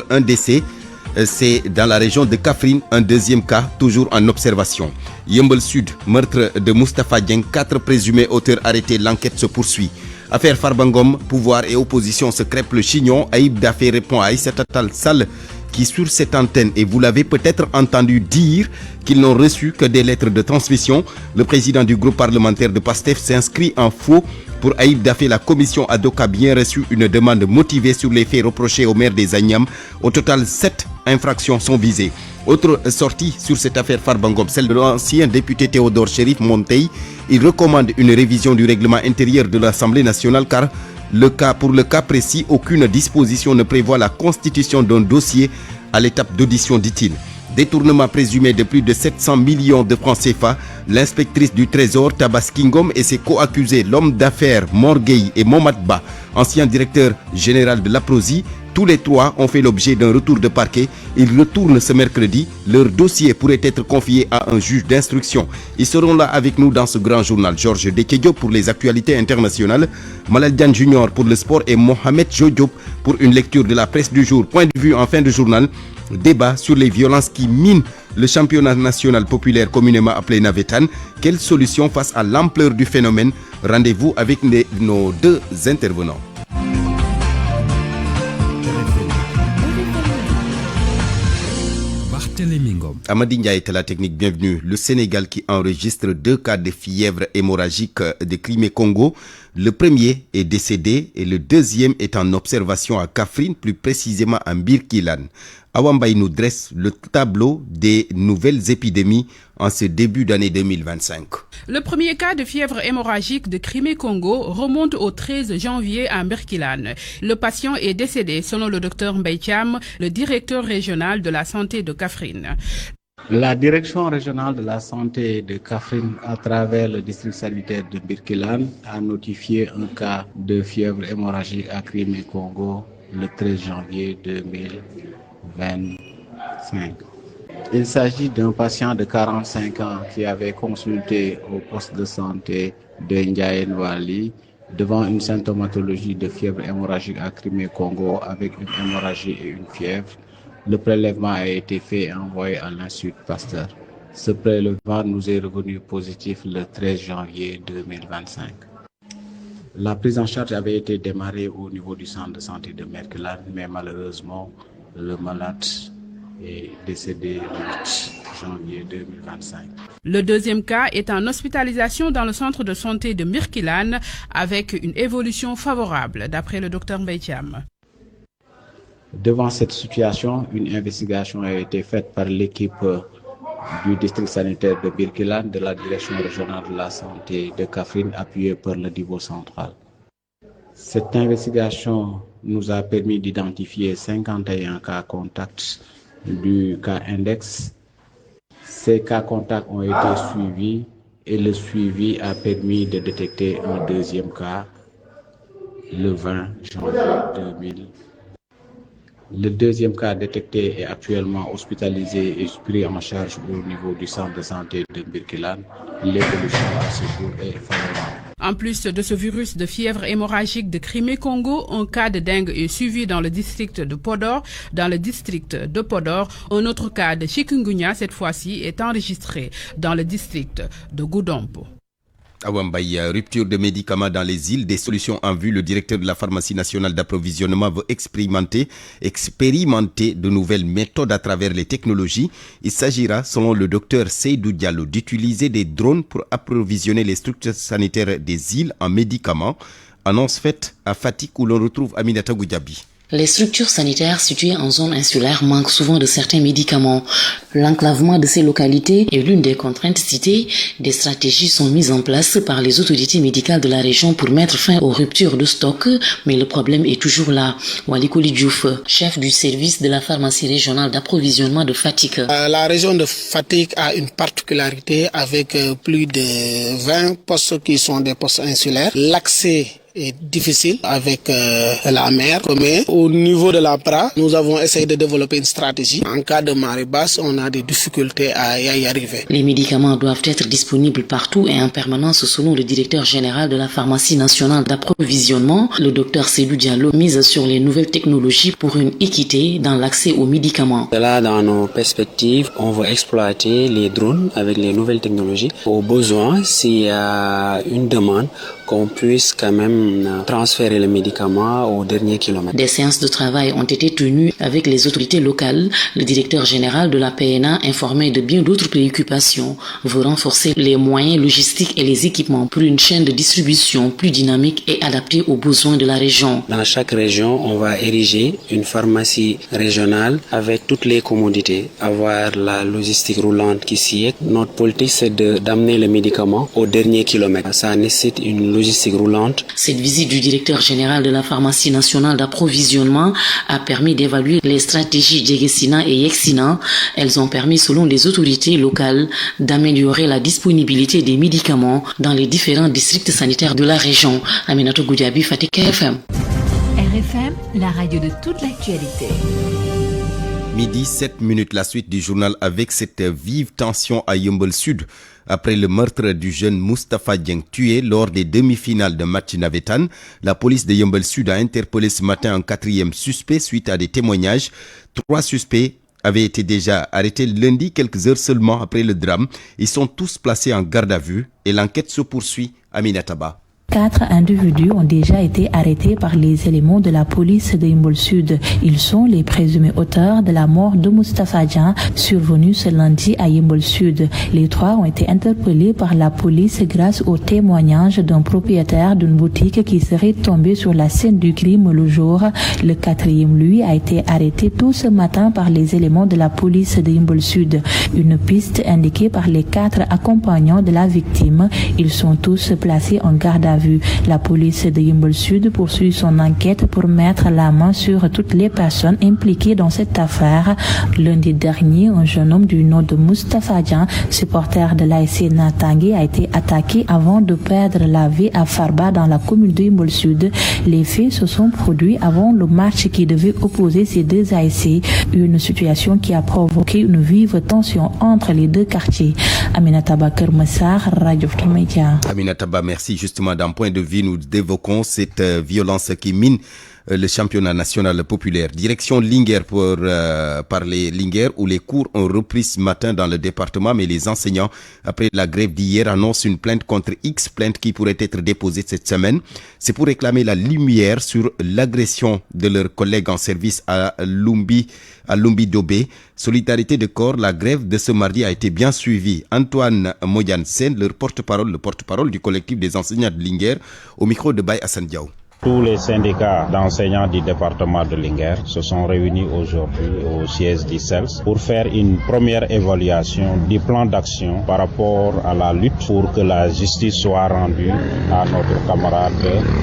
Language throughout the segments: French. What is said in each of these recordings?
Un décès, c'est dans la région de Kaffrine, un deuxième cas toujours en observation. Yeumbeul Sud, meurtre de Moustapha Dieng, 4 présumés auteurs arrêtés, l'enquête se poursuit. Affaire Farba Ngom, pouvoir et opposition se crêpent le chignon. Ayib Daffé répond à Aïssata Tall Sall qui sur cette antenne, et vous l'avez peut-être entendu dire, qu'ils n'ont reçu que des lettres de transmission. Le président du groupe parlementaire de PASTEF s'inscrit en faux. Pour Ayib Daffé, la commission ad hoc a bien reçu une demande motivée sur les faits reprochés au maire des Agnam. Au total, 7 infractions sont visées. Autre sortie sur cette affaire Farba Ngom, celle de l'ancien député Théodore Chérif Monteil. Il recommande une révision du règlement intérieur de l'Assemblée nationale car pour le cas précis, aucune disposition ne prévoit la constitution d'un dossier à l'étape d'audition, dit-il. Détournement présumé de plus de 700 millions de francs CFA, l'inspectrice du Trésor Tabaski Ngom et ses co-accusés, l'homme d'affaires Mor Gueye et Momad Ba, ancien directeur général de l'APROSI, tous les 3 ont fait l'objet d'un retour de parquet. Ils retournent ce mercredi. Leur dossier pourrait être confié à un juge d'instruction. Ils seront là avec nous dans ce grand journal. Georges Dekedio pour les actualités internationales, Malal Diane Junior pour le sport et Mohamed Jodiop pour une lecture de la presse du jour. Point de vue en fin de journal. Débat sur les violences qui minent le championnat national populaire communément appelé Navetan. Quelle solution face à l'ampleur du phénomène? Rendez-vous avec nos 2 intervenants. Amadi Ndiaye est à la technique, bienvenue. Le Sénégal qui enregistre 2 cas de fièvre hémorragique de Crimée-Congo. Le premier est décédé et le deuxième est en observation à Kaffrine, plus précisément à Birkilane. Awambaï nous dresse le tableau des nouvelles épidémies en ce début d'année 2025. Le premier cas de fièvre hémorragique de Crimée-Congo remonte au 13 janvier à Birkilane. Le patient est décédé selon le docteur Mbaye Thiam, le directeur régional de la santé de Kaffrine. La direction régionale de la santé de Kaffrine, à travers le district sanitaire de Birkilane, a notifié un cas de fièvre hémorragique à Crimée-Congo le 13 janvier 2025. Il s'agit d'un patient de 45 ans qui avait consulté au poste de santé de Ndiaye Wali devant une symptomatologie de fièvre hémorragique à Crimée-Congo avec une hémorragie et une fièvre. Le prélèvement a été fait et envoyé à l'Institut Pasteur. Ce prélèvement nous est revenu positif le 13 janvier 2025. La prise en charge avait été démarrée au niveau du centre de santé de Birkilane, mais malheureusement, le malade est décédé le 8 janvier 2025. Le deuxième cas est en hospitalisation dans le centre de santé de Birkilane avec une évolution favorable, d'après le docteur Mbaye Thiam. Devant cette situation, une investigation a été faite par l'équipe du district sanitaire de Birkilane de la direction régionale de la santé de Kaffrine, appuyée par le niveau central. Cette investigation nous a permis d'identifier 51 cas contacts du cas index. Ces cas contacts ont été suivis et le suivi a permis de détecter un deuxième cas le 20 janvier 2000. Le deuxième cas détecté est actuellement hospitalisé et pris en charge au niveau du centre de santé de Birkilane. L'évolution à ce jour est favorable. En plus de ce virus de fièvre hémorragique de Crimée-Congo, un cas de dengue est suivi dans le district de Podor. Dans le district de Podor, un autre cas de chikungunya, cette fois-ci, est enregistré dans le district de Goudompo. Awambaye, rupture de médicaments dans les îles, des solutions en vue. Le directeur de la pharmacie nationale d'approvisionnement veut expérimenter de nouvelles méthodes à travers les technologies. Il s'agira, selon le docteur Seydou Diallo, d'utiliser des drones pour approvisionner les structures sanitaires des îles en médicaments. Annonce faite à Fatick où l'on retrouve Aminata Goudiaby. Les structures sanitaires situées en zone insulaire manquent souvent de certains médicaments. L'enclavement de ces localités est l'une des contraintes citées. Des stratégies sont mises en place par les autorités médicales de la région pour mettre fin aux ruptures de stock, mais le problème est toujours là. Wali Koli Diouf, chef du service de la pharmacie régionale d'approvisionnement de Fatick. La région de Fatick a une particularité avec plus de 20 postes qui sont des postes insulaires. L'accès est difficile avec la mer. Mais au niveau de la PRA, nous avons essayé de développer une stratégie. En cas de marée basse, on a des difficultés à y arriver. Les médicaments doivent être disponibles partout et en permanence selon le directeur général de la pharmacie nationale d'approvisionnement, le docteur Seydou Diallo, mise sur les nouvelles technologies pour une équité dans l'accès aux médicaments. Là, dans nos perspectives, on va exploiter les drones avec les nouvelles technologies. Au besoin, s'il y a une demande, qu'on puisse quand même transférer les médicaments au dernier kilomètre. Des séances de travail ont été tenues avec les autorités locales. Le directeur général de la PNA, informé de bien d'autres préoccupations, veut renforcer les moyens logistiques et les équipements pour une chaîne de distribution plus dynamique et adaptée aux besoins de la région. Dans chaque région, on va ériger une pharmacie régionale avec toutes les commodités, avoir la logistique roulante qui s'y est. Notre politique, c'est d'amener les médicaments au dernier kilomètre. Ça nécessite une logistique roulante. Cette visite du directeur général de la pharmacie nationale d'approvisionnement a permis d'évaluer les stratégies Djeguesina et Yexina. Elles ont permis, selon les autorités locales, d'améliorer la disponibilité des médicaments dans les différents districts sanitaires de la région. Aminatou Goudiaby, Fatick FM. RFM, la radio de toute l'actualité. Midi 7 minutes, la suite du journal avec cette vive tension à Yeumbeul Sud. Après le meurtre du jeune Moustapha Dieng tué lors des demi-finales de match navétane, la police de Yeumbeul Sud a interpellé ce matin un 4e suspect suite à des témoignages. 3 suspects avaient été déjà arrêtés lundi, quelques heures seulement après le drame. Ils sont tous placés en garde à vue et l'enquête se poursuit. Aminata Ba. 4 individus ont déjà été arrêtés par les éléments de la police de Yeumbeul Sud. Ils sont les présumés auteurs de la mort de Moustapha Dieng, survenue ce lundi à Yeumbeul Sud. Les 3 ont été interpellés par la police grâce au témoignage d'un propriétaire d'une boutique qui serait tombé sur la scène du crime le jour. Le 4e, lui, a été arrêté tôt ce matin par les éléments de la police de Yeumbeul Sud. Une piste indiquée par les 4 accompagnants de la victime. Ils sont tous placés en garde à vue. La police de Yeumbeul Sud poursuit son enquête pour mettre la main sur toutes les personnes impliquées dans cette affaire. Lundi dernier, un jeune homme du nom de Moustapha Dieng, supporter de l'ASC Natangé, a été attaqué avant de perdre la vie à Farba dans la commune de Yeumbeul Sud. Les faits se sont produits avant le match qui devait opposer ces deux ASC, une situation qui a provoqué une vive tension entre les deux quartiers. Aminata Ba, Keur Massar, Radio Futurs Médias. Aminata Ba, merci. Justement, d'un point de vue, nous évoquons cette violence qui mine le championnat national populaire. Direction Linguère pour parler Linguère, où les cours ont repris ce matin dans le département, mais les enseignants, après la grève d'hier, annoncent une plainte contre X, plainte qui pourrait être déposée cette semaine. C'est pour réclamer la lumière sur l'agression de leurs collègues en service à Lumbi Dobé. Solidarité de corps, la grève de ce mardi a été bien suivie. Antoine Moyan Sen, leur porte-parole, le porte-parole du collectif des enseignants de Linguère, au micro de Baye Hassan Diaw. Tous les syndicats d'enseignants du département de Linguère se sont réunis aujourd'hui au siège du CELS pour faire une première évaluation du plan d'action par rapport à la lutte pour que la justice soit rendue à notre camarade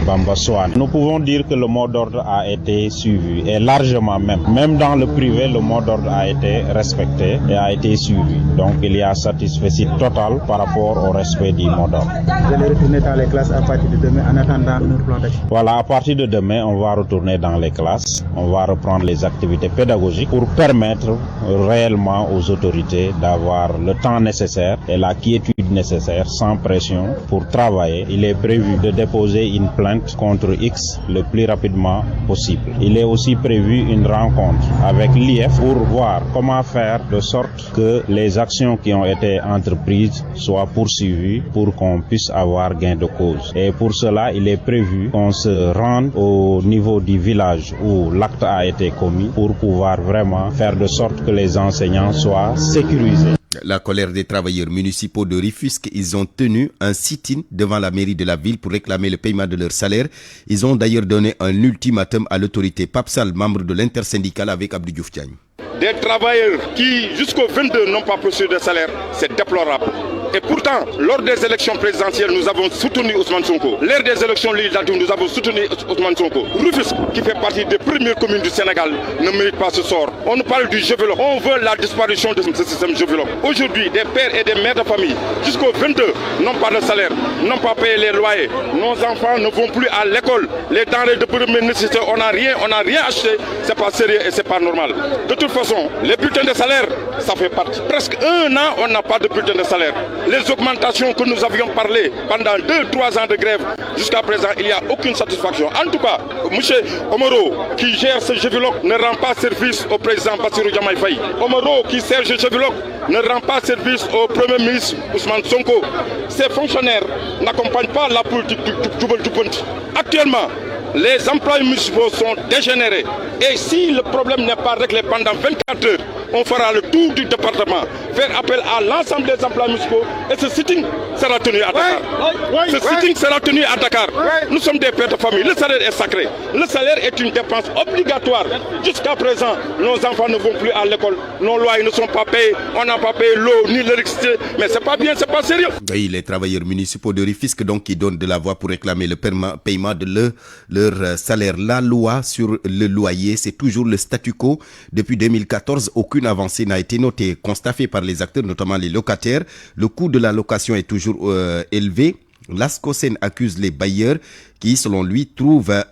Bamba Soane. Nous pouvons dire que le mot d'ordre a été suivi et largement même dans le privé, le mot d'ordre a été respecté et a été suivi. Donc il y a satisfaction totale par rapport au respect du mot d'ordre. Vous allez retourner dans les classes à partir de demain en attendant notre plan d'action. Voilà, à partir de demain, on va retourner dans les classes, on va reprendre les activités pédagogiques pour permettre réellement aux autorités d'avoir le temps nécessaire et la quiétude nécessaire sans pression pour travailler. Il est prévu de déposer une plainte contre X le plus rapidement possible. Il est aussi prévu une rencontre avec l'IF pour voir comment faire de sorte que les actions qui ont été entreprises soient poursuivies pour qu'on puisse avoir gain de cause. Et pour cela, il est prévu qu'on se rende au niveau du village où l'acte a été commis pour pouvoir vraiment faire de sorte que les enseignants soient sécurisés. La colère des travailleurs municipaux de Rufisque, ils ont tenu un sit-in devant la mairie de la ville pour réclamer le paiement de leur salaire. Ils ont d'ailleurs donné un ultimatum à l'autorité. Papsal, membre de l'intersyndicale avec Abdou Diouf Diagne. Des travailleurs qui, jusqu'au 22, n'ont pas reçu de salaire, c'est déplorable. Et pourtant, lors des élections présidentielles, nous avons soutenu Ousmane Sonko. Lors des élections législatives, nous avons soutenu Ousmane Sonko. Rufisque, qui fait partie des premières communes du Sénégal, ne mérite pas ce sort. On nous parle du Gevelop. On veut la disparition de ce système Gevelop. Aujourd'hui, des pères et des mères de famille, jusqu'au 22, n'ont pas de salaire, n'ont pas payé les loyers. Nos enfants ne vont plus à l'école. Les denrées de première nécessité, on n'a rien acheté. C'est pas sérieux et c'est pas normal. De toute façon, les bulletins de salaire, ça fait partie. Presque un an, on n'a pas de bulletin de salaire. Les augmentations que nous avions parlé pendant 2-3 ans de grève, jusqu'à présent, il n'y a aucune satisfaction. En tout cas, M. Omaro, qui gère ce Gevelop, ne rend pas service au président Bassirou Diomaye Faye. Omaro, qui sert ce Gevelop, ne rend pas service au Premier ministre Ousmane Sonko. Ces fonctionnaires n'accompagnent pas la politique du Djubel-Djubonti. Actuellement, les employés municipaux sont dégénérés. Et si le problème n'est pas réglé pendant 24 heures, on fera le tour du département, faire appel à l'ensemble des emplois municipaux et ce sitting sera tenu à Dakar. Ce sitting sera tenu à Dakar. Nous sommes des pères de famille, le salaire est sacré. Le salaire est une dépense obligatoire. Jusqu'à présent, nos enfants ne vont plus à l'école, nos loyers ne sont pas payés, on n'a pas payé l'eau ni l'électricité, mais c'est pas bien, c'est pas sérieux. Oui, les travailleurs municipaux de Rufisque donc qui donnent de la voix pour réclamer le paiement de leur salaire. La loi sur le loyer, c'est toujours le statu quo. Depuis 2014, aucune avancée n'a été notée. Constat fait par les acteurs, notamment les locataires. Le coût de la location est toujours élevé. L'ASCOSEN accuse les bailleurs qui, selon lui, trouvent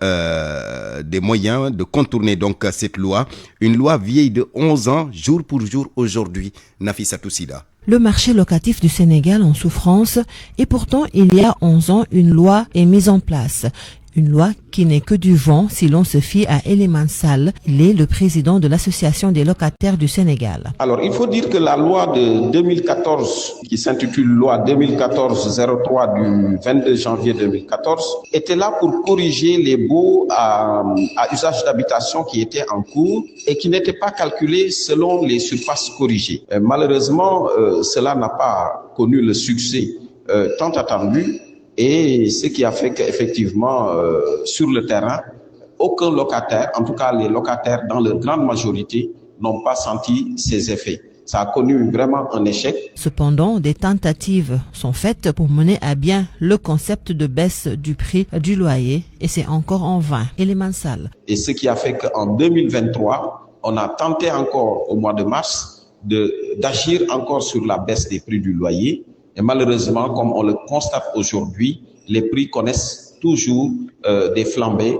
des moyens de contourner donc cette loi. Une loi vieille de 11 ans, jour pour jour aujourd'hui. Nafissatou Sida. Le marché locatif du Sénégal en souffrance et pourtant il y a 11 ans une loi est mise en place. Une loi qui n'est que du vent si l'on se fie à Eliman Sall. Il est le président de l'Association des locataires du Sénégal. Alors, il faut dire que la loi de 2014, qui s'intitule loi 2014-03 du 22 janvier 2014, était là pour corriger les baux à usage d'habitation qui étaient en cours et qui n'étaient pas calculés selon les surfaces corrigées. Malheureusement, cela n'a pas connu le succès tant attendu. Et ce qui a fait qu'effectivement, sur le terrain, aucun locataire, en tout cas les locataires dans leur grande majorité, n'ont pas senti ces effets. Ça a connu vraiment un échec. Cependant, des tentatives sont faites pour mener à bien le concept de baisse du prix du loyer et c'est encore en vain. Eliman Sall. Et ce qui a fait qu'en 2023, on a tenté encore au mois de mars d'agir encore sur la baisse des prix du loyer. Et malheureusement, comme on le constate aujourd'hui, les prix connaissent toujours des flambées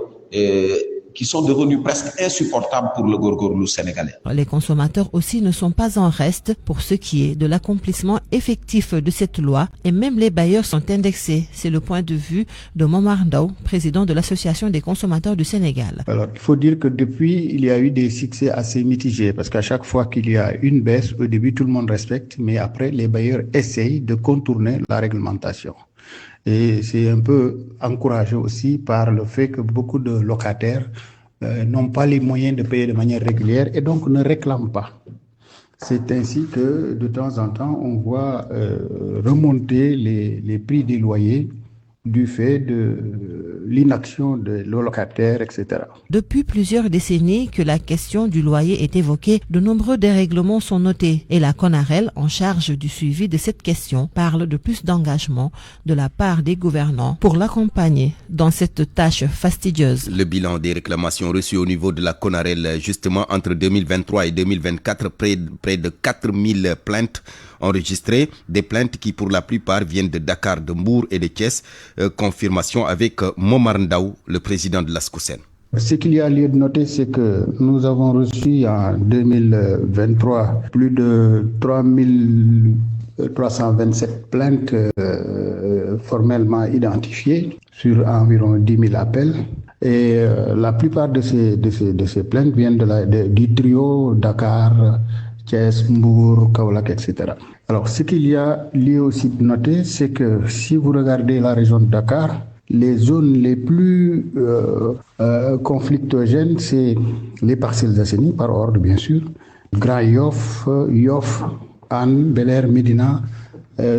qui sont devenus presque insupportables pour le gorgorlou sénégalais. Les consommateurs aussi ne sont pas en reste pour ce qui est de l'accomplissement effectif de cette loi et même les bailleurs sont indexés. C'est le point de vue de Momar Ndao, président de l'Association des consommateurs du Sénégal. Alors, il faut dire que depuis, il y a eu des succès assez mitigés parce qu'à chaque fois qu'il y a une baisse, au début, tout le monde respecte, mais après, les bailleurs essayent de contourner la réglementation. Et c'est un peu encouragé aussi par le fait que beaucoup de locataires n'ont pas les moyens de payer de manière régulière et donc ne réclament pas. C'est ainsi que de temps en temps, on voit remonter les prix des loyers du fait de l'inaction des locataires, etc. Depuis plusieurs décennies que la question du loyer est évoquée, de nombreux dérèglements sont notés et la CONAREL, en charge du suivi de cette question, parle de plus d'engagement de la part des gouvernants pour l'accompagner dans cette tâche fastidieuse. Le bilan des réclamations reçues au niveau de la CONAREL, justement entre 2023 et 2024, près de 4000 plaintes enregistrées, des plaintes qui pour la plupart viennent de Dakar, de Mbour et de Thiès. Confirmation avec Momar Ndao, le président de l'ASCOSEN. Ce qu'il y a lieu de noter, c'est que nous avons reçu en 2023 plus de 3327 plaintes formellement identifiées sur environ 10 000 appels. Et la plupart de ces plaintes viennent du trio Dakar, Thiès, Mbour, Kaolack, etc. Alors, ce qu'il y a lieu aussi de noter, c'est que si vous regardez la région de Dakar, les zones les plus conflictogènes, c'est les Parcelles Assainies, par ordre bien sûr. Grand Yoff, Yoff, Anne, Bel-Air, Médina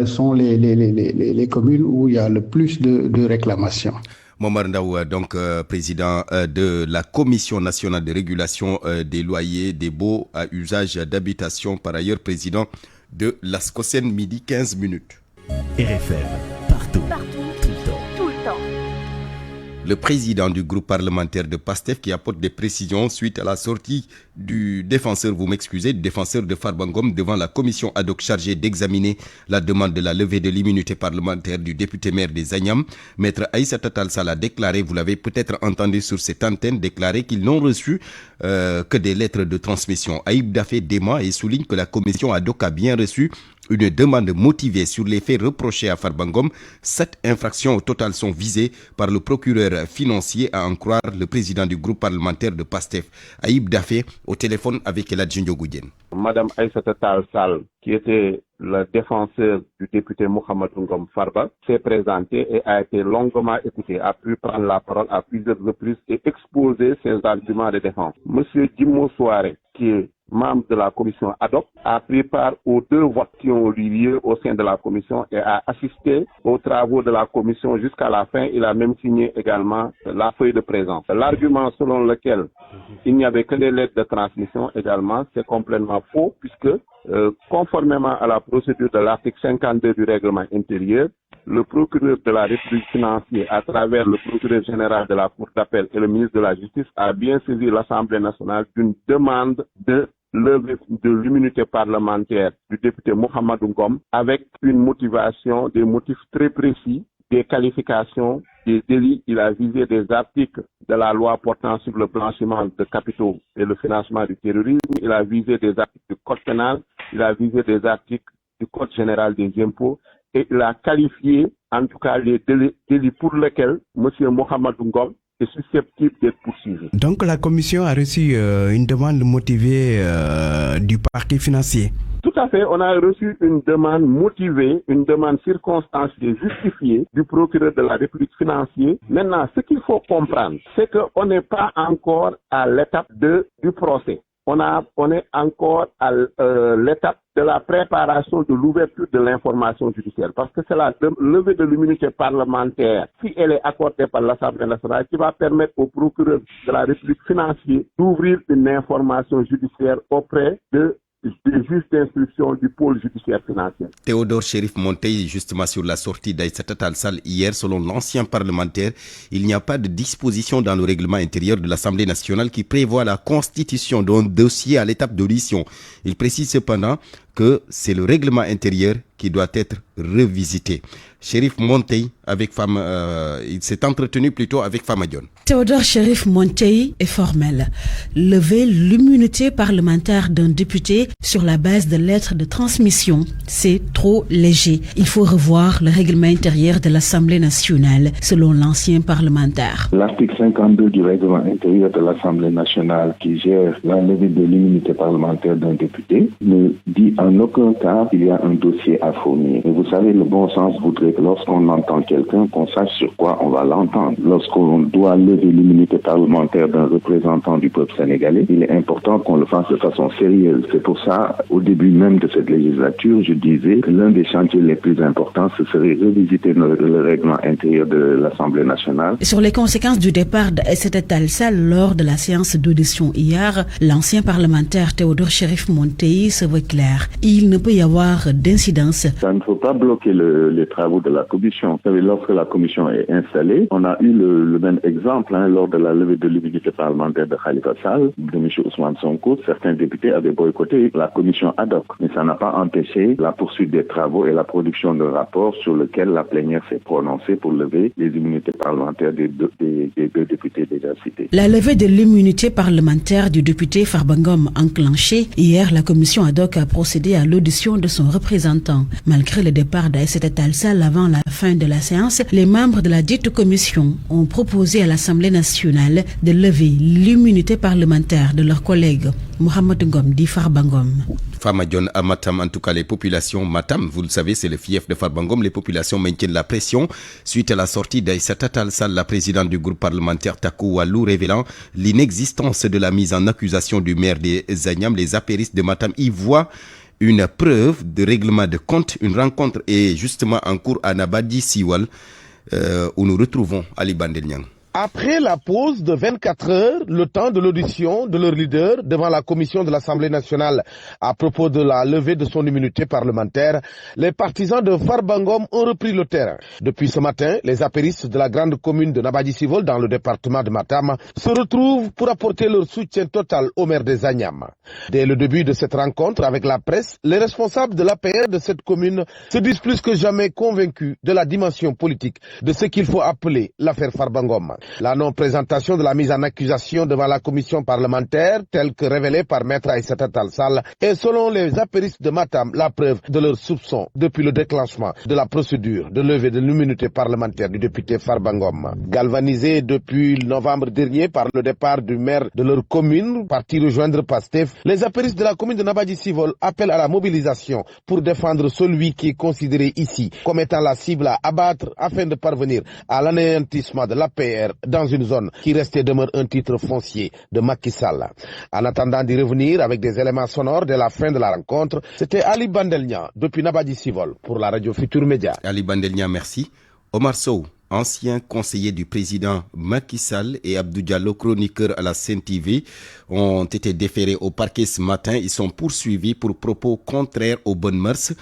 sont les communes où il y a le plus de réclamations. Momar Ndao, donc président de la Commission nationale de régulation des loyers, des baux à usage d'habitation, par ailleurs président de l'ASCOSEN, midi 15 minutes. RFM, partout, tout le temps. Le président du groupe parlementaire de PASTEF qui apporte des précisions suite à la sortie du défenseur de Farba Ngom devant la commission ad hoc chargée d'examiner la demande de la levée de l'immunité parlementaire du député maire des Agnam. Maître Aïssata Tall Sall a déclaré, vous l'avez peut-être entendu sur cette antenne, déclaré qu'ils n'ont reçu que des lettres de transmission. Aïb Dafé dément et souligne que la commission ad hoc a bien reçu une demande motivée sur les faits reprochés à Farba Ngom. 7 infractions au total sont visées par le procureur financier, à en croire le président du groupe parlementaire de PASTEF. Aïb Dafé au téléphone avec Eladji Ndiogou Diène. Madame Aïssata Tall Sall, qui était le défenseur du député Mohamedou Ngom Farba, s'est présentée et a été longuement écoutée, a pu prendre la parole à plusieurs reprises et exposer ses arguments de défense. Monsieur Djimo Souare, qui est membre de la commission ad hoc, a pris part aux 2 votes qui ont eu lieu au sein de la commission et a assisté aux travaux de la commission jusqu'à la fin. Il a même signé également la feuille de présence. L'argument selon lequel il n'y avait que des lettres de transmission également, c'est complètement faux, puisque conformément à la procédure de l'article 52 du règlement intérieur, le procureur de la République financière, à travers le procureur général de la Cour d'appel et le ministre de la Justice, a bien saisi l'Assemblée nationale d'une demande de levée de l'immunité parlementaire du député Mohamedou Ngom avec une motivation, des motifs très précis, des qualifications, des délits. Il a visé des articles de la loi portant sur le blanchiment de capitaux et le financement du terrorisme. Il a visé des articles du code pénal. Il a visé des articles du code général des impôts. Et il a qualifié, en tout cas, les délits pour lesquels M. Mohamedou Ngom est susceptible d'être poursuivi. Donc la commission a reçu une demande motivée du parquet financier. Tout à fait, on a reçu une demande motivée, une demande circonstanciée, justifiée du procureur de la République financier. Maintenant, ce qu'il faut comprendre, c'est qu'on n'est pas encore à l'étape du procès. On est encore à l'étape de la préparation de l'ouverture de l'information judiciaire, parce que c'est la levée de l'immunité parlementaire, si elle est accordée par l'Assemblée nationale, qui va permettre au procureur de la République financier d'ouvrir une information judiciaire auprès des juges d'instruction du pôle judiciaire financier. Théodore Chérif Monteil, justement sur la sortie d'Aïssata Tall Sall hier, selon l'ancien parlementaire, il n'y a pas de disposition dans le règlement intérieur de l'Assemblée nationale qui prévoit la constitution d'un dossier à l'étape d'audition. Il précise cependant que c'est le règlement intérieur qui doit être revisité. Chérif Monteil, il s'est entretenu plutôt avec Famadion. Théodore Chérif Monteil est formel. Lever l'immunité parlementaire d'un député sur la base de lettres de transmission, c'est trop léger. Il faut revoir le règlement intérieur de l'Assemblée nationale, selon l'ancien parlementaire. L'article 52 du règlement intérieur de l'Assemblée nationale qui gère la levée de l'immunité parlementaire d'un député ne dit en aucun cas qu'il y a un dossier à fournir. Et vous savez, le bon sens voudrait que lorsqu'on entend quelqu'un, qu'on sache sur quoi on va l'entendre. Lorsqu'on doit lever l'immunité parlementaire d'un représentant du peuple sénégalais, il est important qu'on le fasse de façon sérieuse. C'est pour ça, au début même de cette législature, je disais que l'un des chantiers les plus importants, ce serait revisiter le règlement intérieur de l'Assemblée nationale. Sur les conséquences du départ d'Aïssata Tall Sall lors de la séance d'audition hier, l'ancien parlementaire Théodore Chérif Monteil se veut clair. Il ne peut y avoir d'incidence. Ça ne faut pas bloquer les travaux de la commission. Vous savez, lorsque la commission est installée, on a eu le même exemple lors de la levée de l'immunité parlementaire de Khalifa Sall, de M. Ousmane Sonko. Certains députés avaient boycotté la commission ad hoc, mais ça n'a pas empêché la poursuite des travaux et la production d'un rapport sur lequel la plénière s'est prononcée pour lever les immunités parlementaires des deux députés déjà cités. La levée de l'immunité parlementaire du député Farba Ngom enclenchée, hier la commission ad hoc a procédé à l'audition de son représentant. Malgré le départ d'Aïssata Tall Sall avant la fin de la séance, les membres de la dite commission ont proposé à l'Assemblée nationale de lever l'immunité parlementaire de leur collègue Mohamedou Ngom dit Farba Ngom. Famadion à Matam, en tout cas les populations, Matam, vous le savez, c'est le fief de Farba Ngom, les populations maintiennent la pression suite à la sortie d'Aïssata Tall Sall, la présidente du groupe parlementaire Takou Walou, révélant l'inexistence de la mise en accusation du maire des Agnam. Les apéristes de Matam y voient une preuve de règlement de compte. Une rencontre est justement en cours à Nabadi Siwal, où nous retrouvons Ali Bandelian. Après la pause de 24 heures, le temps de l'audition de leur leader devant la commission de l'Assemblée nationale à propos de la levée de son immunité parlementaire, les partisans de Farba Ngom ont repris le terrain. Depuis ce matin, les apéristes de la grande commune de Nabadji-Civol dans le département de Matam se retrouvent pour apporter leur soutien total au maire des Agnam. Dès le début de cette rencontre avec la presse, les responsables de l'APR de cette commune se disent plus que jamais convaincus de la dimension politique de ce qu'il faut appeler l'affaire Farba Ngom. La non-présentation de la mise en accusation devant la commission parlementaire, telle que révélée par Maître Aïssata Tall Sall, est selon les apéristes de Matam la preuve de leurs soupçons depuis le déclenchement de la procédure de levée de l'immunité parlementaire du député Farba Ngom. Galvanisés depuis novembre dernier par le départ du maire de leur commune, parti rejoindre Pastef, les apéristes de la commune de Nabadji-Civol appellent à la mobilisation pour défendre celui qui est considéré ici comme étant la cible à abattre afin de parvenir à l'anéantissement de l'APR dans une zone qui reste et demeure un titre foncier de Macky Sall. En attendant d'y revenir avec des éléments sonores dès la fin de la rencontre, c'était Ali Bandelnia depuis Nabadji-Civol pour la radio Futur Média. Ali Bandelnia, merci. Omar Sow, ancien conseiller du président Macky Sall, et Abdou Diallo, chroniqueur à la CNTV, ont été déférés au parquet ce matin. Ils sont poursuivis pour propos contraires aux bonnes mœurs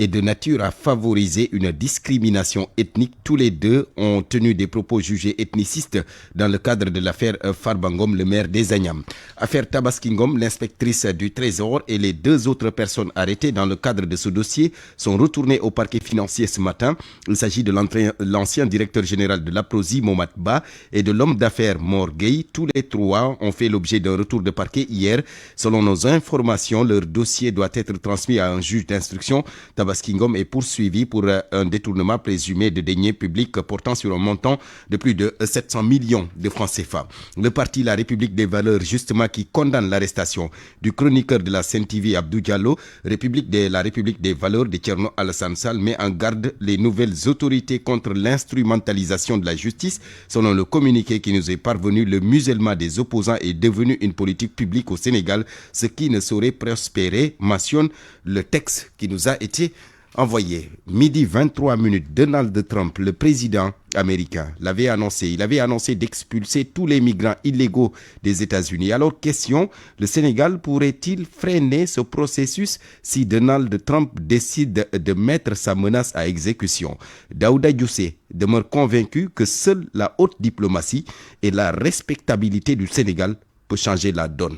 et de nature à favoriser une discrimination ethnique. Tous les deux ont tenu des propos jugés ethnicistes dans le cadre de l'affaire Farba Ngom, le maire des Agnam. Affaire Tabaski Ngom, l'inspectrice du Trésor et les deux autres personnes arrêtées dans le cadre de ce dossier sont retournées au parquet financier ce matin. Il s'agit de l'ancien directeur général de l'APROSI, Mohamed Ba, et de l'homme d'affaires Mor Gueye. Tous les trois ont fait l'objet d'un retour de parquet hier. Selon nos informations, leur dossier doit être transmis à un juge d'instruction. Tabaski Ngom est poursuivi pour un détournement présumé de deniers publics portant sur un montant de plus de 700 millions de francs CFA. Le parti La République des Valeurs, justement, qui condamne l'arrestation du chroniqueur de la CNTV Abdou Diallo, la République des Valeurs de Thierno Alassane Sall, met en garde les nouvelles autorités contre l'instrumentalisation de la justice. Selon le communiqué qui nous est parvenu, le musellement des opposants est devenu une politique publique au Sénégal, ce qui ne saurait prospérer, mentionne le texte qui nous a été envoyé. Midi 23 minutes, Donald Trump, le président américain, l'avait annoncé. Il avait annoncé d'expulser tous les migrants illégaux des États-Unis. Alors, question, le Sénégal pourrait-il freiner ce processus si Donald Trump décide de mettre sa menace à exécution? Daouda Diossé demeure convaincu que seule la haute diplomatie et la respectabilité du Sénégal peut changer la donne.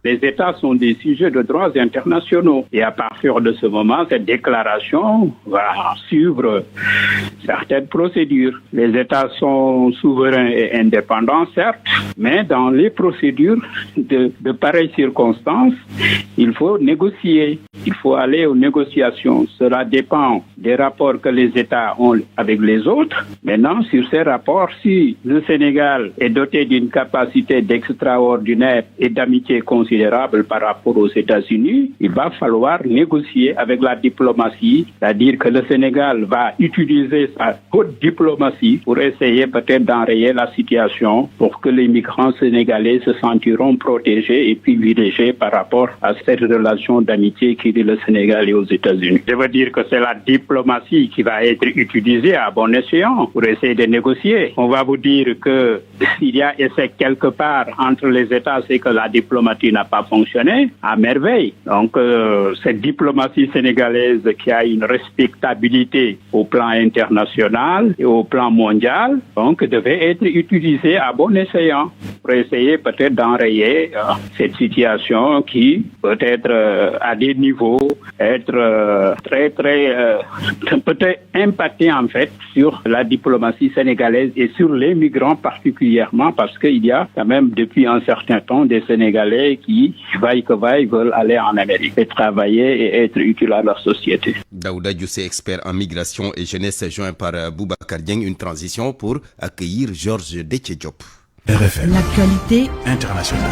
Les États sont des sujets de droits internationaux. Et à partir de ce moment, cette déclaration va suivre certaines procédures. Les États sont souverains et indépendants, certes, mais dans les procédures de pareilles circonstances, il faut négocier. Il faut aller aux négociations. Cela dépend des rapports que les États ont avec les autres. Maintenant, sur ces rapports, si le Sénégal est doté d'une capacité d'extraordinaire et d'amitié considérable par rapport aux États-Unis, il va falloir négocier avec la diplomatie, c'est-à-dire que le Sénégal va utiliser sa haute diplomatie pour essayer peut-être d'enrayer la situation pour que les migrants sénégalais se sentiront protégés et privilégiés par rapport à cette relation d'amitié qui lie le Sénégal et aux États-Unis. Je veux dire que c'est la diplomatie qui va être utilisée à bon escient pour essayer de négocier. On va vous dire que s'il y a essai quelque part entre les États, c'est que la diplomatie n'a pas fonctionné à merveille. Donc, cette diplomatie sénégalaise qui a une respectabilité au plan international et au plan mondial, donc, devait être utilisée à bon escient pour essayer peut-être d'enrayer cette situation qui peut être à des niveaux, être peut-être impacté en fait sur la diplomatie sénégalaise et sur les migrants particulièrement parce qu'il y a quand même depuis un certain temps des Sénégalais qui, vaille que vaille, veulent aller en Amérique et travailler et être utiles à leur société. Daouda Diossé, expert en migration et jeunesse, joint par Boubacar Dieng, une transition pour accueillir Georges Déthié Diop. RFM. L'actualité internationale.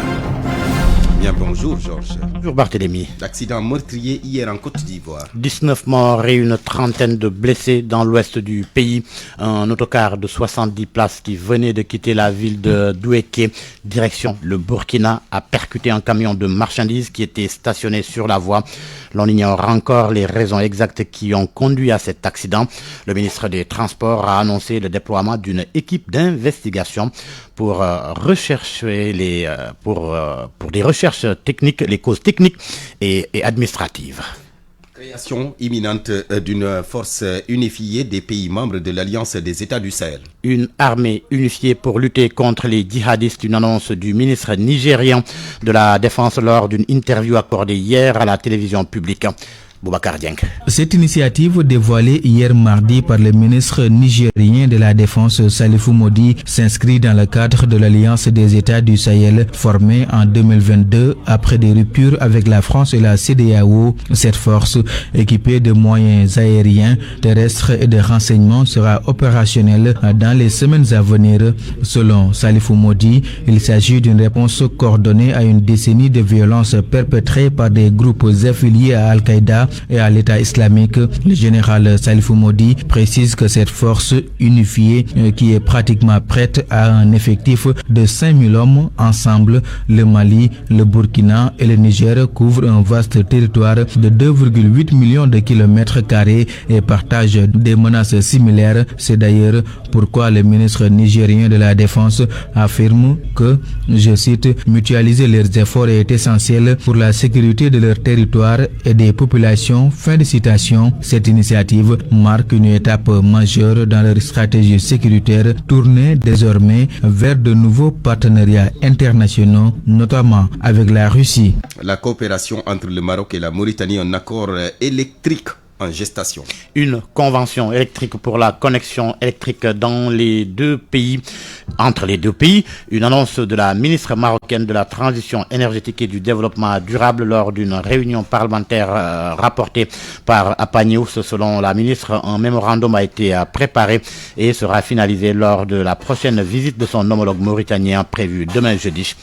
Bien, bonjour Georges. Bonjour Barthélémy. L'accident meurtrier hier en Côte d'Ivoire. 19 morts et une trentaine de blessés dans l'ouest du pays. Un autocar de 70 places qui venait de quitter la ville de Douéké, direction le Burkina, a percuté un camion de marchandises qui était stationné sur la voie. L'on ignore encore les raisons exactes qui ont conduit à cet accident. Le ministre des Transports a annoncé le déploiement d'une équipe d'investigation pour rechercher pour des recherches techniques, les causes techniques et administratives. Création imminente d'une force unifiée des pays membres de l'Alliance des États du Sahel. Une armée unifiée pour lutter contre les djihadistes, une annonce du ministre nigérien de la Défense lors d'une interview accordée hier à la télévision publique. Boubacar Dieng. Cette initiative dévoilée hier mardi par le ministre nigérien de la Défense Salifou Modi s'inscrit dans le cadre de l'Alliance des États du Sahel formée en 2022 après des ruptures avec la France et la CEDEAO. Cette force, équipée de moyens aériens, terrestres et de renseignements, sera opérationnelle dans les semaines à venir. Selon Salifou Modi, il s'agit d'une réponse coordonnée à une décennie de violences perpétrées par des groupes affiliés à Al-Qaïda et à l'État islamique. Le général Salifou Modi précise que cette force unifiée qui est pratiquement prête a un effectif de 5000 hommes ensemble. Le Mali, le Burkina et le Niger couvrent un vaste territoire de 2,8 millions de kilomètres carrés et partagent des menaces similaires. C'est d'ailleurs pourquoi le ministre nigérien de la Défense affirme que, je cite, mutualiser leurs efforts est essentiel pour la sécurité de leur territoire et des populations. Fin de citation. Cette initiative marque une étape majeure dans leur stratégie sécuritaire tournée désormais vers de nouveaux partenariats internationaux, notamment avec la Russie. La coopération entre le Maroc et la Mauritanie, un accord électrique en gestation. Une convention électrique pour la connexion électrique dans les deux pays, entre les deux pays. Une annonce de la ministre marocaine de la transition énergétique et du développement durable lors d'une réunion parlementaire rapportée par Apagnews. Selon la ministre, un mémorandum a été préparé et sera finalisé lors de la prochaine visite de son homologue mauritanien prévue demain jeudi.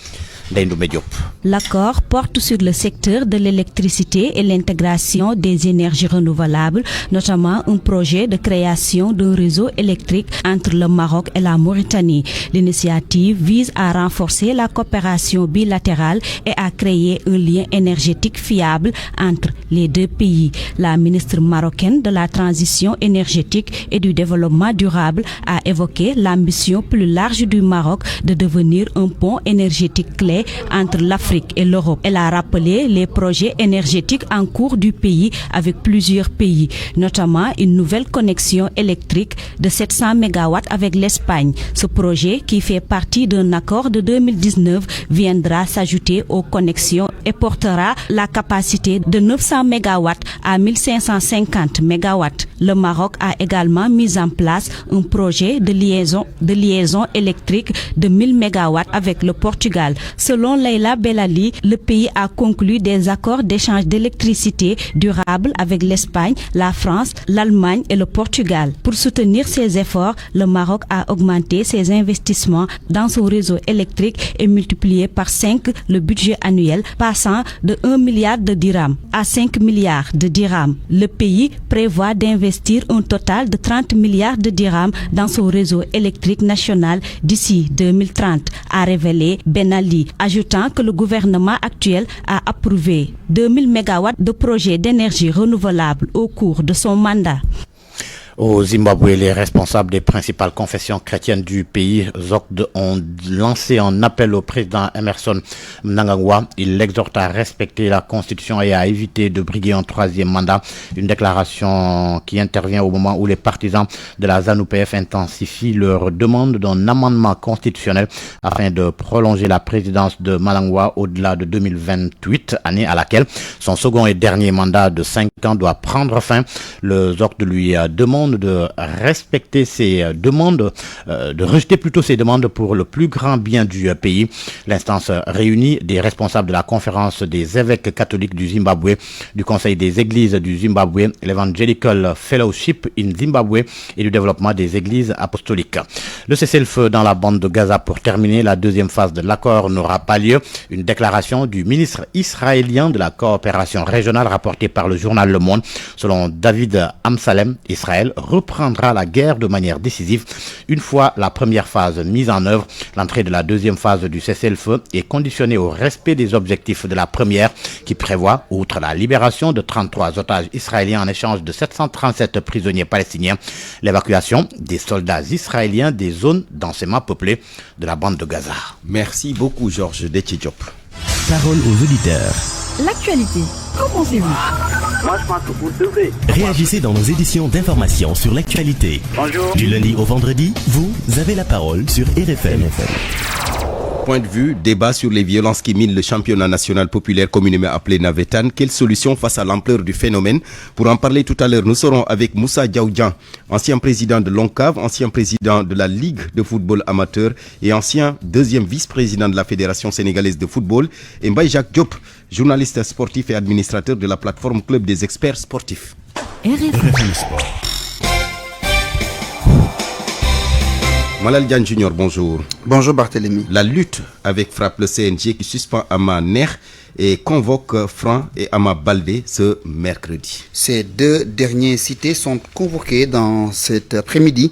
L'accord porte sur le secteur de l'électricité et l'intégration des énergies renouvelables, notamment un projet de création d'un réseau électrique entre le Maroc et la Mauritanie. L'initiative vise à renforcer la coopération bilatérale et à créer un lien énergétique fiable entre les deux pays. La ministre marocaine de la transition énergétique et du développement durable a évoqué l'ambition plus large du Maroc de devenir un pont énergétique clé entre l'Afrique et l'Europe. Elle a rappelé les projets énergétiques en cours du pays avec plusieurs pays, notamment une nouvelle connexion électrique de 700 MW avec l'Espagne. Ce projet, qui fait partie d'un accord de 2019, viendra s'ajouter aux connexions et portera la capacité de 900 MW à 1550 MW. Le Maroc a également mis en place un projet de liaison électrique de 1000 MW avec le Portugal. Selon Leïla Bellali, le pays a conclu des accords d'échange d'électricité durable avec l'Espagne, la France, l'Allemagne et le Portugal. Pour soutenir ces efforts, le Maroc a augmenté ses investissements dans son réseau électrique et multiplié par 5 le budget annuel, passant de 1 milliard de dirhams à 5 milliards de dirhams. Le pays prévoit d'investir un total de 30 milliards de dirhams dans son réseau électrique national d'ici 2030, a révélé Ben Ali, ajoutant que le gouvernement actuel a approuvé 2000 MW de projets d'énergie renouvelable au cours de son mandat. Au Zimbabwe, les responsables des principales confessions chrétiennes du pays, ZOCD, ont lancé un appel au président Emerson Mnangagwa. Il l'exhorte à respecter la Constitution et à éviter de briguer un troisième mandat. Une déclaration qui intervient au moment où les partisans de la ZANU-PF intensifient leur demande d'un amendement constitutionnel afin de prolonger la présidence de Mnangagwa au-delà de 2028, année à laquelle son second et dernier mandat de 5 ans doit prendre fin. Le ZOCD lui demande demande de respecter ces demandes, de rejeter plutôt ces demandes pour le plus grand bien du pays. L'instance réunit des responsables de la conférence des évêques catholiques du Zimbabwe, du Conseil des églises du Zimbabwe, l'Evangelical Fellowship in Zimbabwe et du développement des églises apostoliques. Le cessez-le-feu dans la bande de Gaza pour terminer la deuxième phase de l'accord n'aura pas lieu. Une déclaration du ministre israélien de la coopération régionale rapportée par le journal Le Monde. Selon David Amsalem, Israël reprendra la guerre de manière décisive une fois la première phase mise en œuvre. L'entrée de la deuxième phase du cessez-le-feu est conditionnée au respect des objectifs de la première qui prévoit, outre la libération de 33 otages israéliens en échange de 737 prisonniers palestiniens, l'évacuation des soldats israéliens des zones densément peuplées de la bande de Gaza. Merci beaucoup Georges Déthié-Diop. Parole aux auditeurs. L'actualité, qu'en pensez-vous? Moi, je pense que vous devrez. Réagissez dans nos éditions d'information sur l'actualité. Bonjour. Du lundi au vendredi, vous avez la parole sur RFM. Point de vue, débat sur les violences qui minent le championnat national populaire communément appelé Navetan. Quelle solution face à l'ampleur du phénomène? Pour en parler tout à l'heure, nous serons avec Moussa Diaoudjan, ancien président de l'ONCAV, ancien président de la Ligue de football amateur et ancien deuxième vice-président de la Fédération sénégalaise de football, et Mbaye Jacques Diop, journaliste sportif et administrateur de la plateforme Club des experts sportifs. RFM Sport. Malal Diagne Junior, bonjour. Bonjour Barthélémy. La lutte avec frappe le CNG qui suspend Ama Ner et convoque Franc et Ama Baldé ce mercredi. Ces deux derniers cités sont convoqués dans cet après-midi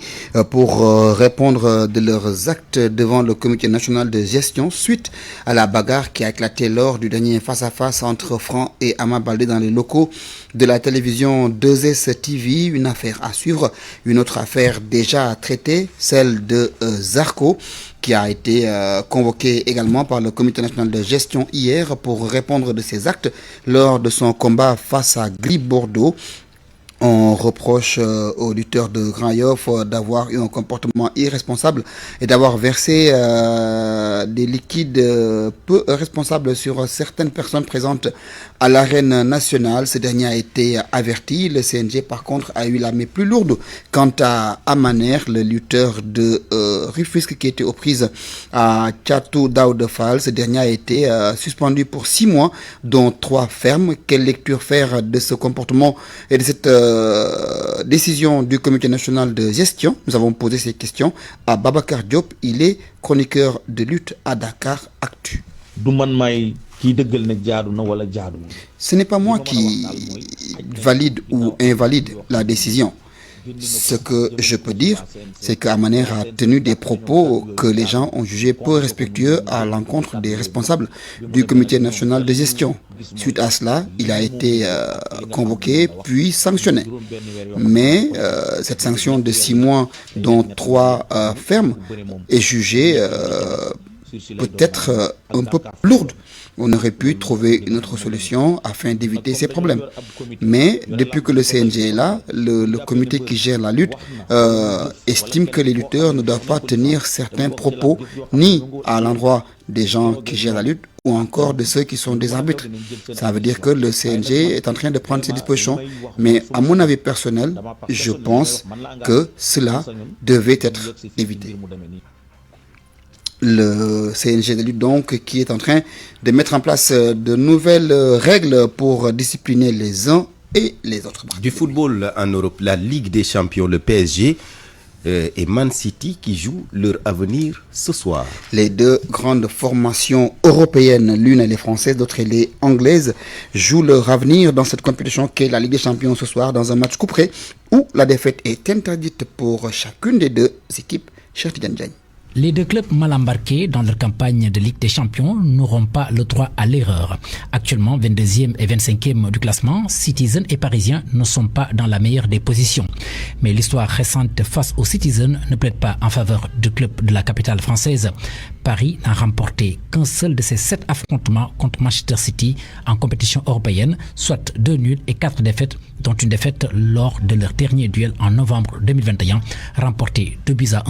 pour répondre de leurs actes devant le comité national de gestion suite à la bagarre qui a éclaté lors du dernier face-à-face entre Franc et Ama Baldé dans les locaux de la télévision 2S TV. Une affaire à suivre, une autre affaire déjà traitée, celle de Zarco, qui a été convoqué également par le comité national de gestion hier pour répondre de ses actes lors de son combat face à Gris Bordeaux. On reproche au lutteur de Grand Yoff d'avoir eu un comportement irresponsable et d'avoir versé des liquides peu responsables sur certaines personnes présentes à l'arène nationale. Ce dernier a été averti. Le CNG, par contre, a eu la main plus lourde quant à Amaner, le lutteur de Rufisque qui était aux prises à Tchatou Daoud Fall. Ce dernier a été suspendu pour 6 mois, dont 3 fermes. Quelle lecture faire de ce comportement et de cette décision du comité national de gestion? Nous avons posé ces questions à Babacar Diop. Il est chroniqueur de lutte à Dakar Actu. Ce n'est pas moi qui valide ou invalide la décision. Ce que je peux dire, c'est qu'Amaner a tenu des propos que les gens ont jugés peu respectueux à l'encontre des responsables du comité national de gestion. Suite à cela, il a été convoqué puis sanctionné. Mais cette sanction de 6 mois, dont 3 fermes, est jugée peut-être un peu lourde. On aurait pu trouver une autre solution afin d'éviter ces problèmes. Mais depuis que le CNG est là, le comité qui gère la lutte estime que les lutteurs ne doivent pas tenir certains propos ni à l'endroit des gens qui gèrent la lutte ou encore de ceux qui sont des arbitres. Ça veut dire que le CNG est en train de prendre ses dispositions. Mais à mon avis personnel, je pense que cela devait être évité. Le CNG de lutte donc qui est en train de mettre en place de nouvelles règles pour discipliner les uns et les autres. Du football en Europe, la Ligue des Champions, le PSG et Man City qui jouent leur avenir ce soir. Les deux grandes formations européennes, l'une elle est française, l'autre elle est anglaise, jouent leur avenir dans cette compétition qu'est la Ligue des Champions ce soir dans un match couperé où la défaite est interdite pour chacune des deux équipes. Cher Tidiane Diagne. Les deux clubs mal embarqués dans leur campagne de Ligue des Champions n'auront pas le droit à l'erreur. Actuellement 22e et 25e du classement, Citizen et Parisien ne sont pas dans la meilleure des positions. Mais l'histoire récente face aux Citizen ne plaide pas en faveur du club de la capitale française. Paris n'a remporté qu'un seul de ses 7 affrontements contre Manchester City en compétition européenne, soit 2 nuls et 4 défaites, dont une défaite lors de leur dernier duel en novembre 2021, remporté 2-1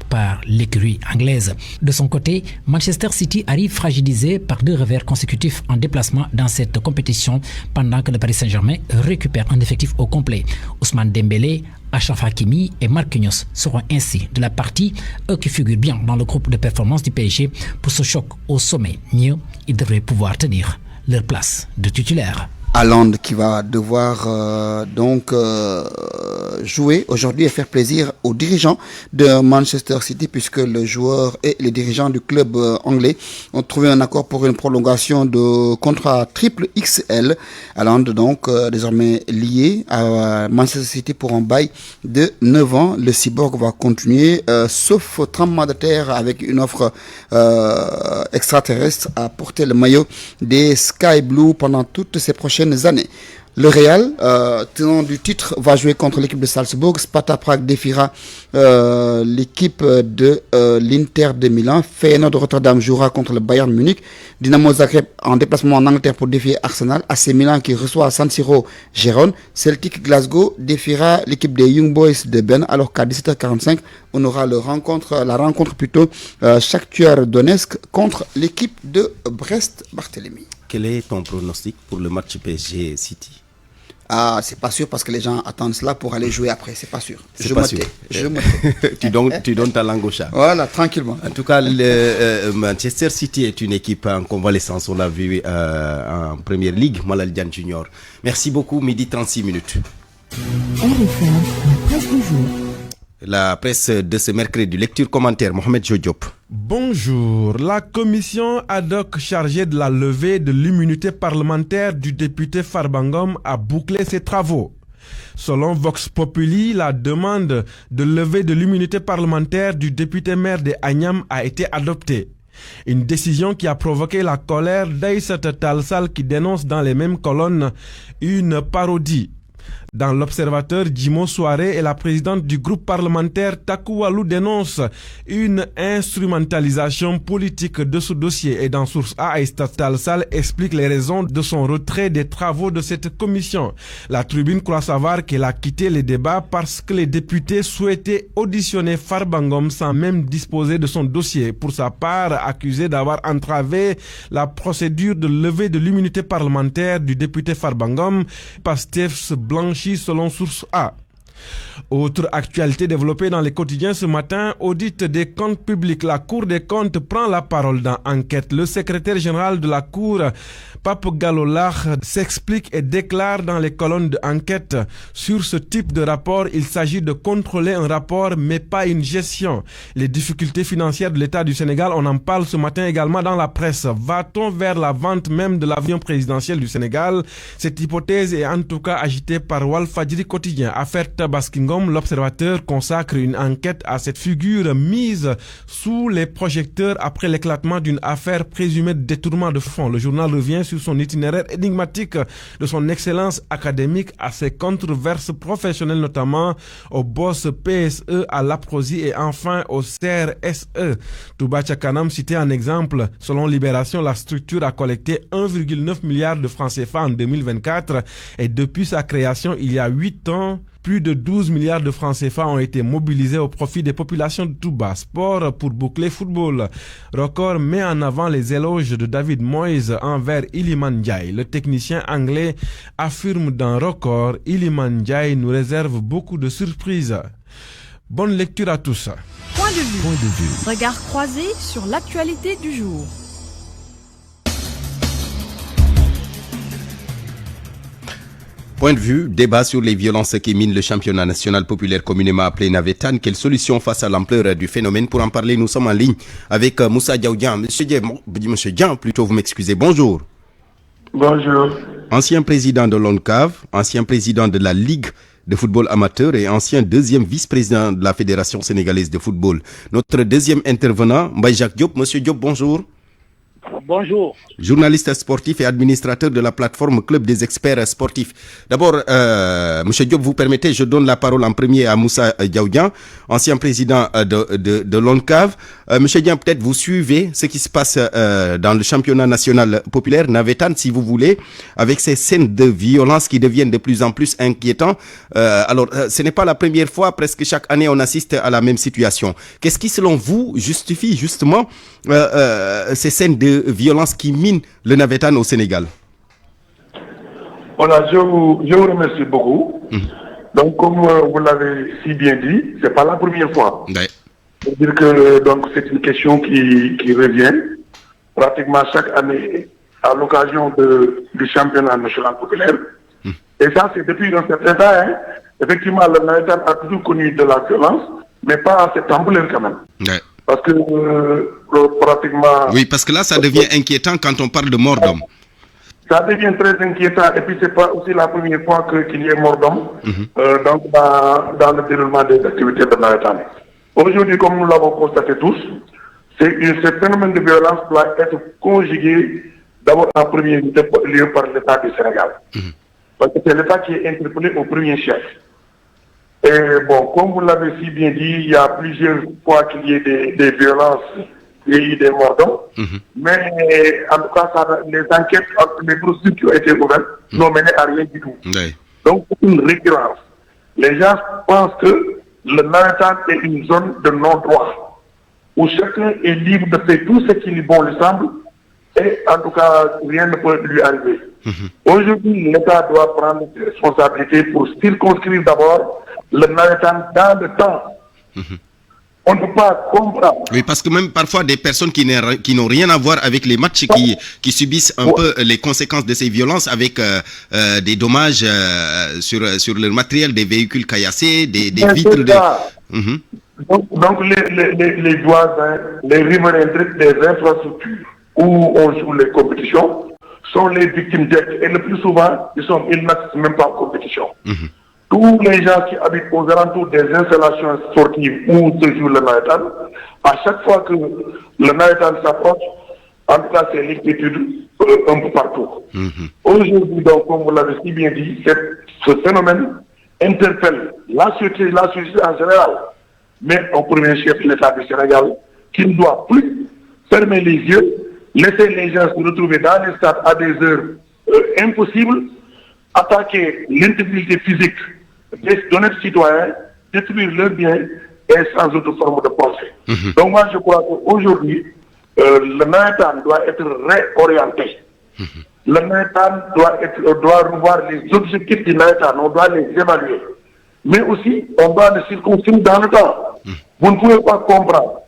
par l'écurie anglaise. De son côté, Manchester City arrive fragilisé par 2 revers consécutifs en déplacement dans cette compétition pendant que le Paris Saint-Germain récupère un effectif au complet. Ousmane Dembélé, Achraf Hakimi et Marquinhos seront ainsi de la partie, eux qui figurent bien dans le groupe de performance du PSG pour ce choc au sommet. Mieux, ils devraient pouvoir tenir leur place de titulaire. Haaland qui va devoir jouer aujourd'hui et faire plaisir aux dirigeants de Manchester City puisque le joueur et les dirigeants du club anglais ont trouvé un accord pour une prolongation de contrat triple XL. Haaland donc désormais lié à Manchester City pour un bail de 9 ans. Le cyborg va continuer sauf tremblement de terre avec une offre extraterrestre à porter le maillot des Sky Blue pendant toutes ces prochaines années. Le Real, tenant du titre, va jouer contre l'équipe de Salzbourg. Sparta Prague défiera l'équipe de l'Inter de Milan. Feyenoord de Rotterdam jouera contre le Bayern Munich. Dynamo Zagreb en déplacement en Angleterre pour défier Arsenal. AC Milan qui reçoit à San Siro Gérone. Celtic Glasgow défiera l'équipe des Young Boys de Ben, alors qu'à 17h45 on aura la rencontre Shakhtar Donetsk contre l'équipe de Brest-Barthélemy. Quel est ton pronostic pour le match PSG City? Ah, c'est pas sûr parce que les gens attendent cela pour aller jouer après, c'est pas sûr. Je tu donnes ta langue au chat. Voilà, tranquillement. En tout cas, le Manchester City est une équipe en convalescence, on l'a vu en Première Ligue, Malal Diane Junior. Merci beaucoup, midi 36 minutes. RFM, la presse du jour. La presse de ce mercredi, lecture commentaire, Mohamed Jodiop. Bonjour. La commission ad hoc chargée de la levée de l'immunité parlementaire du député Farbangom a bouclé ses travaux. Selon Vox Populi, la demande de levée de l'immunité parlementaire du député maire de Agnam a été adoptée. Une décision qui a provoqué la colère d'Aïssata Tall Sall qui dénonce dans les mêmes colonnes une parodie. Dans l'Observateur, Djimo Souaré et la présidente du groupe parlementaire Takou Walou dénoncent une instrumentalisation politique de ce dossier. Et dans Source A, Aïssata Tall Sall explique les raisons de son retrait des travaux de cette commission. La Tribune croit savoir qu'elle a quitté les débats parce que les députés souhaitaient auditionner Farbangom sans même disposer de son dossier. Pour sa part, accusé d'avoir entravé la procédure de levée de l'immunité parlementaire du député Farbangom, Pastef se blanchit selon Source A. Autre actualité développée dans les quotidiens ce matin, audit des comptes publics. La Cour des comptes prend la parole dans Enquête. Le secrétaire général de la Cour, Pape Galolach, s'explique et déclare dans les colonnes de Enquête. Sur ce type de rapport, il s'agit de contrôler un rapport mais pas une gestion. Les difficultés financières de l'État du Sénégal, on en parle ce matin également dans la presse. Va-t-on vers la vente même de l'avion présidentiel du Sénégal? Cette hypothèse est en tout cas agitée par Walfadjri Quotidien. Affaire Tabaskingom, l'Observateur consacre une enquête à cette figure mise sous les projecteurs après l'éclatement d'une affaire présumée de détournement de fonds. Le journal revient sur son itinéraire énigmatique de son excellence académique à ses controverses professionnelles, notamment au boss PSE, à l'Aprosi et enfin au CRSE. Touba Tchakanam cité en exemple. Selon Libération, la structure a collecté 1,9 milliard de francs CFA en 2024 et depuis sa création il y a 8 ans, plus de 12 milliards de francs CFA ont été mobilisés au profit des populations de Touba. Sport pour boucler football. Record met en avant les éloges de David Moyes envers Iliman Ndiaye. Le technicien anglais affirme dans Record, Iliman Ndiaye nous réserve beaucoup de surprises. Bonne lecture à tous. Point de vue. Regard croisé sur l'actualité du jour. Point de vue, débat sur les violences qui minent le championnat national populaire communément appelé Navetan. Quelle solution face à l'ampleur du phénomène? Pour en parler, nous sommes en ligne avec Moussa Diaoudian. Monsieur Dian, plutôt, vous m'excusez. Bonjour. Bonjour. Ancien président de l'ONCAV, ancien président de la Ligue de football amateur et ancien deuxième vice-président de la Fédération sénégalaise de football. Notre deuxième intervenant, Mbaye Jacques Diop. Monsieur Diop, bonjour. Bonjour. Journaliste sportif et administrateur de la plateforme Club des experts sportifs. D'abord, Monsieur Diop, vous permettez, je donne la parole en premier à Moussa Diaoudian, ancien président de l'ONCAV. Monsieur Diaoudian, peut-être vous suivez ce qui se passe dans le championnat national populaire, Navetan, si vous voulez, avec ces scènes de violence qui deviennent de plus en plus inquiétantes. Alors, ce n'est pas la première fois, presque chaque année, on assiste à la même situation. Qu'est-ce qui, selon vous, justifie justement ces scènes de violence qui minent le Navetan au Sénégal? Voilà, je vous remercie beaucoup. Donc, comme vous l'avez si bien dit, c'est pas la première fois. C'est-à-dire que donc c'est une question qui revient pratiquement chaque année à l'occasion du championnat national populaire. Et ça, c'est depuis un certain temps. Hein. Effectivement, le Naïtan a toujours connu de la violence, mais pas à cette ampleur quand même. Parce que pratiquement... Oui, parce que là, ça devient inquiétant quand on parle de mort d'homme. Ça devient très inquiétant. Et puis, c'est pas aussi la première fois qu'il y ait mort d'homme donc dans le déroulement des activités de Naïtan. Aujourd'hui, comme nous l'avons constaté tous, ce phénomène de violence doit être conjugué d'abord en premier lieu par l'État du Sénégal. Parce que c'est l'État qui est interpellé au premier chef. Et bon, comme vous l'avez si bien dit, il y a plusieurs fois qu'il y ait des violences et des morts d'hommes. Mais en tout cas, les enquêtes, les procédures qui ont été ouvertes n'ont mené à rien du tout. Donc, c'est une récurrence. Les gens pensent que le Naïtan est une zone de non-droit, où chacun est libre de faire tout ce qui lui semble, et en tout cas, rien ne peut lui arriver. Aujourd'hui, l'État doit prendre ses responsabilités pour circonscrire d'abord le Naïtan dans le temps. On ne peut pas comprendre. Oui, parce que même parfois des personnes qui n'ont rien à voir avec les matchs, qui subissent un peu les conséquences de ces violences avec des dommages sur leur matériel, des véhicules caillassés, des vitres de... Donc les voisins, les riverains des infrastructures où on joue les compétitions sont les victimes directes. Et le plus souvent, ils n'assistent même pas en compétition. Tous les gens qui habitent aux alentours des installations sportives où se joue le Naïtan, à chaque fois que le Naïtan s'approche, en tout cas c'est l'inquiétude un peu partout. Aujourd'hui, donc, comme vous l'avez si bien dit, ce phénomène interpelle la société en général, mais au premier chef de l'État du Sénégal, qui ne doit plus fermer les yeux, laisser les gens se retrouver dans les stades à des heures impossibles, attaquer l'intégrité physique d'honnêtes citoyens, détruire leurs biens et sans autre forme de pensée. Donc moi je crois qu'aujourd'hui, le Naïtan doit être réorienté. Le Naïtan doit revoir les objectifs du Naïtan, on doit les évaluer. Mais aussi, on doit les circonscrire dans le temps. Vous ne pouvez pas comprendre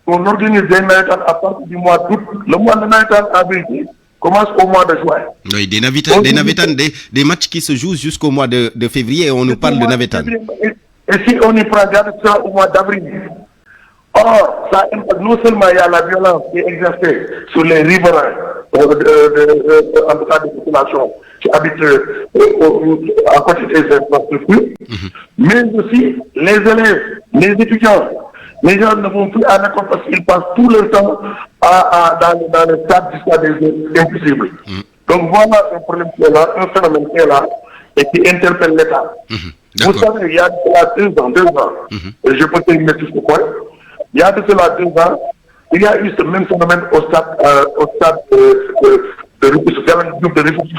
qu'on organise des Naïtan à partir du mois d'août. Le mois de Naïtan a vécu commence au mois de juin. Oui, des matchs qui se jouent jusqu'au mois de février et on nous parle de Navétan. Et si on y prend garde, ça au mois d'avril. Or, ça impacte non seulement il y a la violence qui est exercée sur les riverains, en tout cas des populations qui habitent à côté des infrastructures, mais aussi les élèves, les étudiants. Les gens ne vont plus à l'école parce qu'ils passent tout leur temps dans le stade jusqu'à des impossibles. Donc voilà un problème qui est là, un phénomène qui est là et qui interpelle l'État. Vous savez, il y a de cela 2 ans, et je peux terminer sur ce point, il y a de cela 2 ans, il y a eu ce même phénomène au stade de République.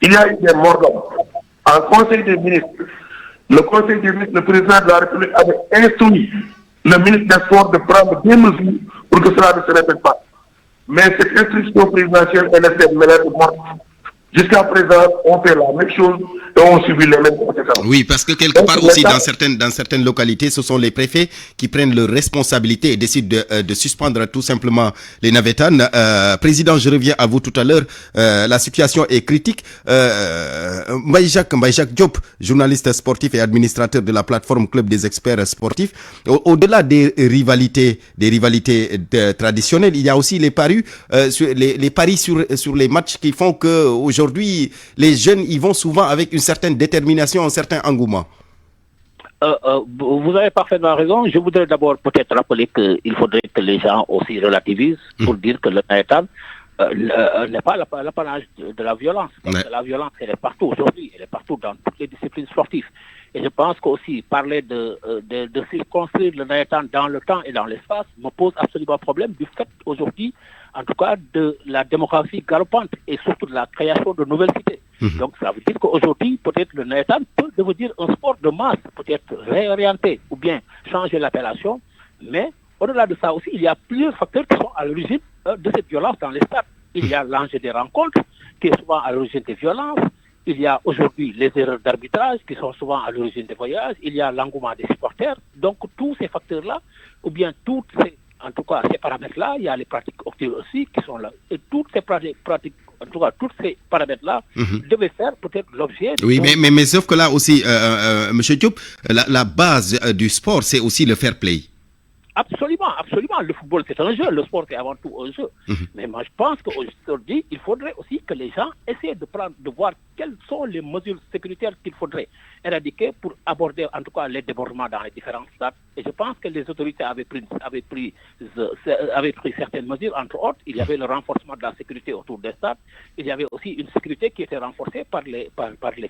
Il y a eu des morts d'hommes. En Conseil des ministres, le Conseil des ministres, le président de la République avait instruit le ministre des Sports de prendre des mesures pour que cela ne se répète pas. Mais cette instruction présidentielle, elle est morte. Jusqu'à présent, on fait la même chose et on subit les mêmes conséquences. Oui, parce que quelque part aussi dans certaines localités, ce sont les préfets qui prennent leurs responsabilités et décident de suspendre tout simplement les Navétanes. Président, je reviens à vous tout à l'heure. La situation est critique. Mbaye Jacques Diop, journaliste sportif et administrateur de la plateforme Club des experts sportifs. Au-delà des rivalités traditionnelles, il y a aussi les paris sur les matchs qui font que aujourd'hui, les jeunes y vont souvent avec une certaine détermination, un certain engouement. Vous avez parfaitement raison. Je voudrais d'abord peut-être rappeler qu'il faudrait que les gens aussi relativisent pour dire que le Naïtan n'est pas l'apanage de la violence. Parce que la violence, elle est partout aujourd'hui. Elle est partout dans toutes les disciplines sportives. Et je pense qu'aussi parler de circonscrire le Naïtan dans le temps et dans l'espace me pose absolument problème du fait aujourd'hui, en tout cas, de la démographie galopante et surtout de la création de nouvelles cités. Donc ça veut dire qu'aujourd'hui, peut-être le Naïtan peut devenir un sport de masse, peut-être réorienté ou bien changer l'appellation. Mais au-delà de ça aussi, il y a plusieurs facteurs qui sont à l'origine de cette violence dans les stades. Il y a l'enjeu des rencontres qui est souvent à l'origine des violences. Il y a aujourd'hui les erreurs d'arbitrage qui sont souvent à l'origine des voyages. Il y a l'engouement des supporters. Donc tous ces facteurs-là, ou bien en tout cas ces paramètres-là, il y a les pratiques sportives aussi qui sont là. Et toutes ces pratiques, en tout cas tous ces paramètres-là, devaient faire peut-être l'objet. Oui, mais sauf que là aussi, M. Diop, la base du sport, c'est aussi le fair play. Absolument, absolument. Le football, c'est un jeu. Le sport, c'est avant tout un jeu. Mais moi, je pense qu'aujourd'hui, il faudrait aussi que les gens essaient de voir quelles sont les mesures sécuritaires qu'il faudrait éradiquer pour aborder, en tout cas, les débordements dans les différents stades. Et je pense que les autorités avaient pris certaines mesures. Entre autres, il y avait le renforcement de la sécurité autour des stades. Il y avait aussi une sécurité qui était renforcée par les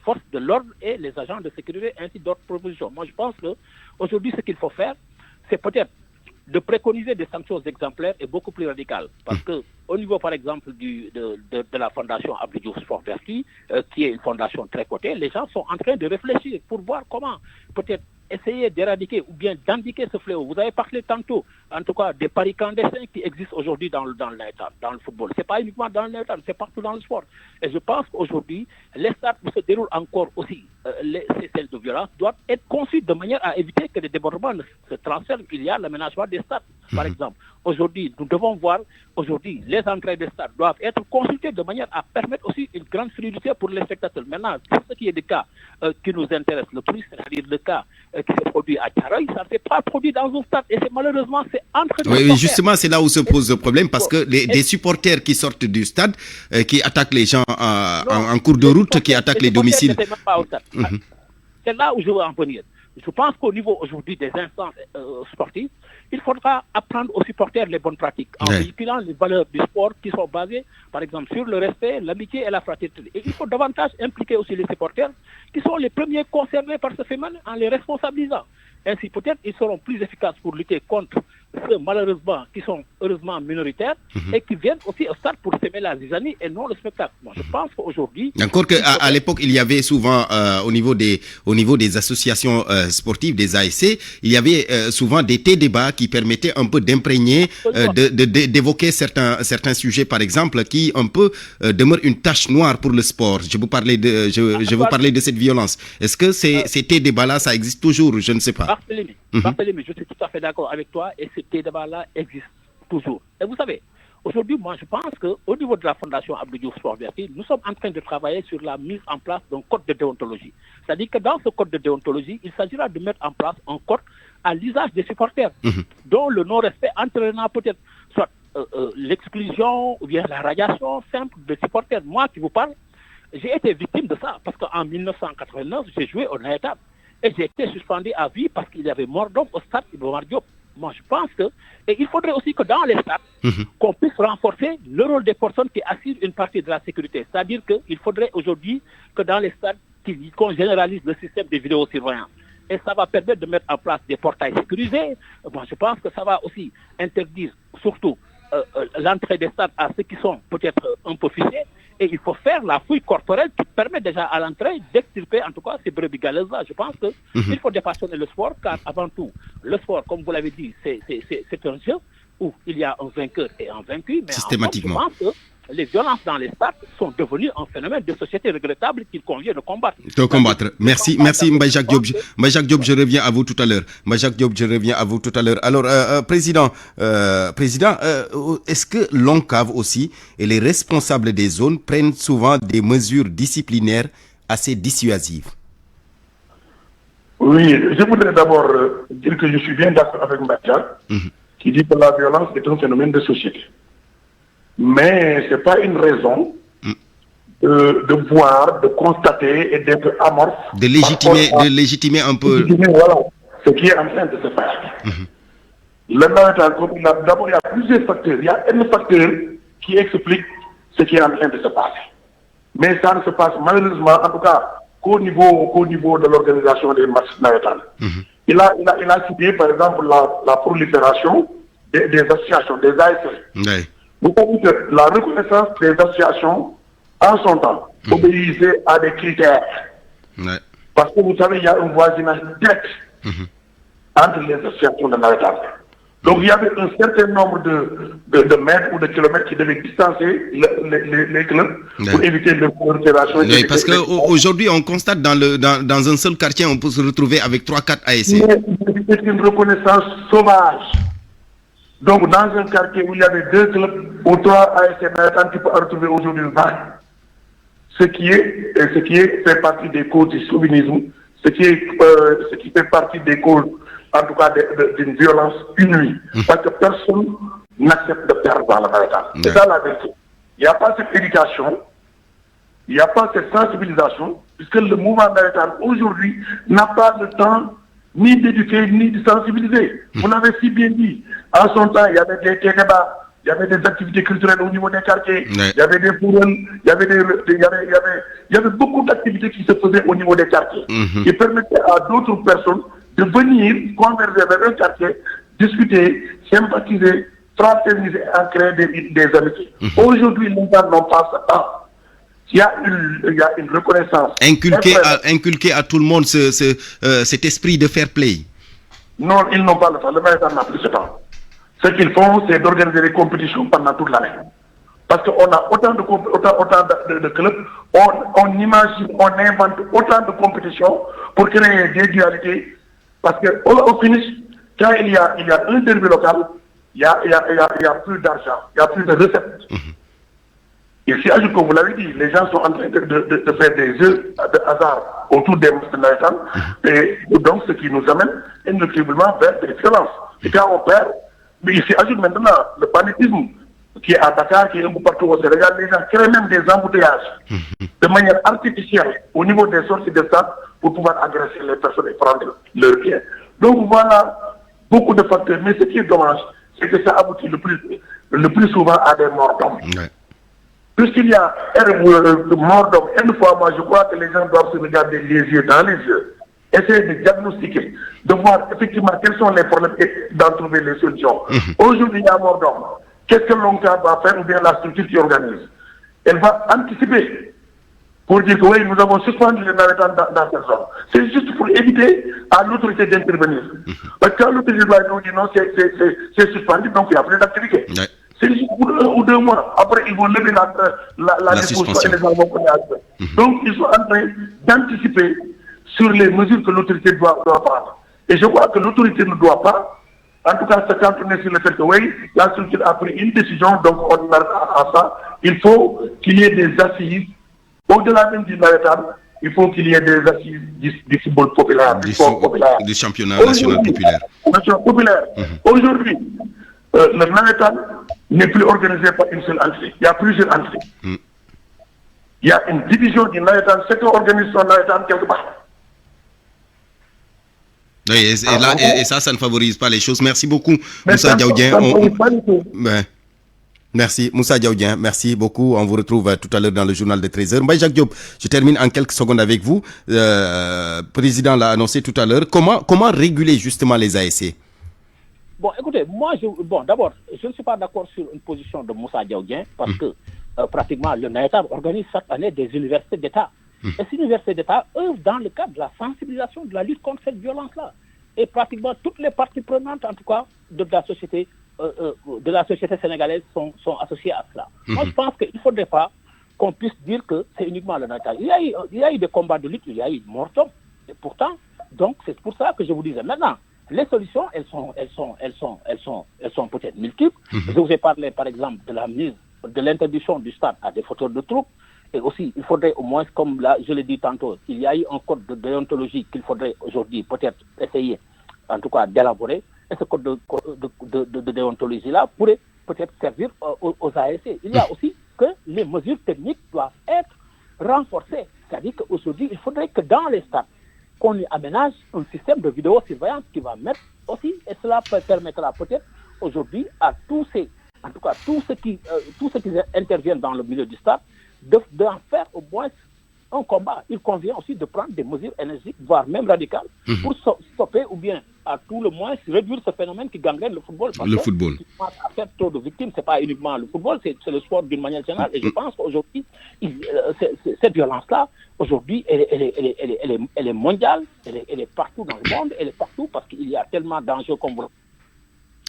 forces de l'ordre et les agents de sécurité, ainsi d'autres propositions. Moi, je pense qu'aujourd'hui, ce qu'il faut faire, c'est peut-être de préconiser des sanctions exemplaires est beaucoup plus radical. Parce que au niveau, par exemple, de la fondation Abdou Diouf Sport Vertu, qui est une fondation très cotée, les gens sont en train de réfléchir pour voir comment peut-être essayer d'éradiquer ou bien d'indiquer ce fléau. Vous avez parlé tantôt, en tout cas, des paris clandestins qui existent aujourd'hui dans le football. C'est pas uniquement dans le Naïtan, c'est partout dans le sport. Et je pense qu'aujourd'hui, les stades où se déroulent encore aussi ces scènes de violence doivent être conçus de manière à éviter que les débordements ne se transfèrent. Il y a l'aménagement des stades, par exemple. Aujourd'hui, nous devons voir, les entrées des stades doivent être consultées de manière à permettre aussi une grande fluidité pour les spectateurs. Maintenant, pour ce qui est des cas qui nous intéressent le plus, c'est-à-dire le cas qui s'est produit à Thiaroye, ça ne s'est pas produit dans un stade. Et malheureusement, c'est entre Oui, justement, c'est là où se pose le problème, parce que des supporters qui sortent du stade, qui attaquent les gens en cours de route, qui attaquent les domiciles. C'est là où je veux en venir. Je pense qu'au niveau aujourd'hui des instances sportives, il faudra apprendre aux supporters les bonnes pratiques en véhiculant les valeurs du sport qui sont basées, par exemple, sur le respect, l'amitié et la fraternité. Et il faut davantage impliquer aussi les supporters qui sont les premiers concernés par ce phénomène en les responsabilisant. Ainsi, peut-être, ils seront plus efficaces pour lutter contre ceux, malheureusement, qui sont heureusement minoritaires et qui viennent aussi au stade pour s'aimer la zizanie et non le spectacle. Moi, je pense qu'aujourd'hui... Encore qu'à l'époque, il y avait souvent, au niveau des associations sportives, des ASC, il y avait souvent des débats qui permettaient un peu d'imprégner, d'évoquer certains sujets, par exemple, qui un peu demeurent une tache noire pour le sport. Je vous parlais de cette violence. Est-ce que ces débats-là, ça existe toujours? Je ne sais pas. Barthélémy, je suis tout à fait d'accord avec toi et ces débats-là existent toujours. Et vous savez, aujourd'hui, moi, je pense qu'au niveau de la Fondation Abdou Diouf Sport Vertu, nous sommes en train de travailler sur la mise en place d'un code de déontologie. C'est-à-dire que dans ce code de déontologie, il s'agira de mettre en place un code à l'usage des supporters, dont le non-respect entraînant peut-être soit l'exclusion ou bien la radiation simple de supporters. Moi qui vous parle, j'ai été victime de ça parce qu'en 1989, j'ai joué au Naïtan. Et j'ai été suspendu à vie parce qu'il y avait mort d'homme au stade Iba Mar Diop. Moi, je pense que... Et il faudrait aussi que dans les stades, qu'on puisse renforcer le rôle des personnes qui assurent une partie de la sécurité. C'est-à-dire qu'il faudrait aujourd'hui que dans les stades, qu'on généralise le système de vidéosurveillance. Et ça va permettre de mettre en place des portails sécurisés. Moi, je pense que ça va aussi interdire surtout l'entrée des stades à ceux qui sont peut-être un peu fichés. Et il faut faire la fouille corporelle qui permet déjà à l'entrée d'extirper en tout cas ces brebis galeuses-là. Je pense qu'il faut dépassionner le sport, car avant tout, le sport, comme vous l'avez dit, c'est un jeu où il y a un vainqueur et un vaincu. Mais systématiquement. En fait, je pense que les violences dans les stades sont devenues un phénomène de société regrettable qu'il convient de combattre. Merci Mbaye Jacques Diop. Mbaye Jacques Diop, je reviens à vous tout à l'heure. Alors, Président, est-ce que l'ONCAV aussi et les responsables des zones prennent souvent des mesures disciplinaires assez dissuasives? Oui, je voudrais d'abord dire que je suis bien d'accord avec Mbaye Jacques, qui dit que la violence est un phénomène de société. Mais ce n'est pas une raison de voir, de constater et d'être amorphe. De légitimer un peu. Voilà, ce qui est en train de se faire. D'abord, il y a plusieurs facteurs. Il y a un facteur qui explique ce qui est en train de se passer. Mais ça ne se passe malheureusement, en tout cas, qu'au niveau de l'organisation des matchs naïtans. Il a cité, par exemple, la prolifération des associations, des ASC. Vous savez que la reconnaissance des associations, en son temps, obéissait à des critères. Parce que vous savez, il y a un voisinage direct entre les associations de Naïtan. Donc il y avait un certain nombre de mètres ou de kilomètres qui devaient distancer les clubs pour éviter le prolifération. Oui, parce qu'aujourd'hui, on constate dans un seul quartier, on peut se retrouver avec 3-4 ASC. C'est une reconnaissance sauvage. Donc dans un quartier où il y avait 2 clubs ou 3 ASC, tu peux en retrouver aujourd'hui 20. Ce qui fait partie des causes du chauvinisme, ce qui fait partie des causes, en tout cas, d'une violence inouïe. Parce que personne n'accepte de perdre dans la maritime. C'est ça la vérité. Il n'y a pas cette éducation, il n'y a pas cette sensibilisation, puisque le mouvement maritime aujourd'hui n'a pas le temps ni d'éduquer, ni de sensibiliser. Vous l'avez si bien dit. En son temps, il y avait des débats. Il y avait des activités culturelles au niveau des quartiers, il y avait des fourrons, il y avait beaucoup d'activités qui se faisaient au niveau des quartiers, qui permettaient à d'autres personnes de venir converger vers un quartier, discuter, sympathiser, fraterniser, en créer des amitiés. Aujourd'hui, les gens n'ont pas ça. Il y a une reconnaissance. Inculquer à tout le monde cet esprit de fair play. Non, ils n'ont pas le temps. Le maritime n'a plus ce temps. Ce qu'ils font, c'est d'organiser des compétitions pendant toute l'année. Parce qu'on a autant de clubs, on imagine, on invente autant de compétitions pour créer des dualités. Parce qu'au finish, quand il y a un derby local, il y a plus d'argent, il y a plus de recettes. Et si, comme vous l'avez dit, les gens sont en train de faire des jeux de hasard autour des matchs de et donc ce qui nous amène inéluctablement vers des violences. Et quand on perd, mais il s'y ajoute maintenant le banditisme qui est à Dakar, qui est un peu partout au Sénégal. Les gens créent même des embouteillages de manière artificielle au niveau des sorties de stade pour pouvoir agresser les personnes et prendre leurs biens. Donc voilà beaucoup de facteurs. Mais ce qui est dommage, c'est que ça aboutit le plus souvent à des morts d'hommes. Puisqu'il y a mort d'hommes, une fois, moi je crois que les gens doivent se regarder les yeux dans les yeux. Essayer de diagnostiquer, de voir effectivement quels sont les problèmes et d'en trouver les solutions. Aujourd'hui, il y a mort d'homme. Qu'est-ce que l'ONCAV va faire ou bien la structure qui organise? Elle va anticiper pour dire que oui, nous avons suspendu les navettes dans cette zone. C'est juste pour éviter à l'autorité d'intervenir. Parce que quand l'autorité nous dit non, c'est suspendu, donc il n'y a plus d'activité. C'est juste pour 1 ou 2 mois. Après, ils vont lever la disposition et les gens vont connaître. Donc, ils sont en train d'anticiper sur les mesures que l'autorité doit prendre. Et je crois que l'autorité ne doit pas, en tout cas, se cantonner sur le fait que oui, la structure a pris une décision, donc on arrête à ça. Il faut qu'il y ait des assises, au-delà même du maritime, il faut qu'il y ait des assises du football populaire, du championnat national populaire. Aujourd'hui, le maritime n'est plus organisé par une seule entité. Il y a plusieurs entités. Il y a une division du maritime, chacun organise son maritime quelque part. Oui, et ça ne favorise pas les choses. Merci beaucoup, Moussa Diaoudien. Merci, Moussa Diaoudien. Merci beaucoup. On vous retrouve tout à l'heure dans le journal de 13h. Mbaye Jacques Diop, je termine en quelques secondes avec vous. Le président l'a annoncé tout à l'heure. Comment réguler justement les ASC? Bon, écoutez, d'abord, je ne suis pas d'accord sur une position de Moussa Diaoudien parce que pratiquement le NAETAB organise chaque année des universités d'État. Et ces universités d'État œuvrent dans le cadre de la sensibilisation de la lutte contre cette violence-là. Et pratiquement toutes les parties prenantes, en tout cas, de la société sénégalaise sont associées à cela. Moi, je pense qu'il ne faudrait pas qu'on puisse dire que c'est uniquement le NAETAB. Il y a eu des combats de lutte, il y a eu de morts d'hommes. Et pourtant, donc, c'est pour ça que je vous disais maintenant, les solutions, elles sont peut-être multiples. Je vous ai parlé, par exemple, de l'interdiction du stade à des fauteurs de troupes. Et aussi, il faudrait au moins, comme là, je l'ai dit tantôt, il y a eu un code de déontologie qu'il faudrait aujourd'hui peut-être essayer, en tout cas, d'élaborer. Et ce code de déontologie-là pourrait peut-être servir aux ASC. Il y a aussi que les mesures techniques doivent être renforcées. C'est-à-dire qu'aujourd'hui, il faudrait que dans les stades, qu'on y aménage un système de vidéosurveillance qui va mettre aussi, et cela permettra peut-être aujourd'hui à tous ceux qui interviennent dans le milieu du stade, d'en faire au moins un combat. Il convient aussi de prendre des mesures énergiques, voire même radicales, pour stopper ou bien à tout le moins réduire ce phénomène qui gangrène le football. Parce que à faire trop de victimes, c'est pas uniquement le football, c'est le sport d'une manière générale. Et je pense qu'aujourd'hui, cette violence-là, aujourd'hui, elle est mondiale, elle est partout dans le monde, elle est partout parce qu'il y a tellement d'enjeux comme vous.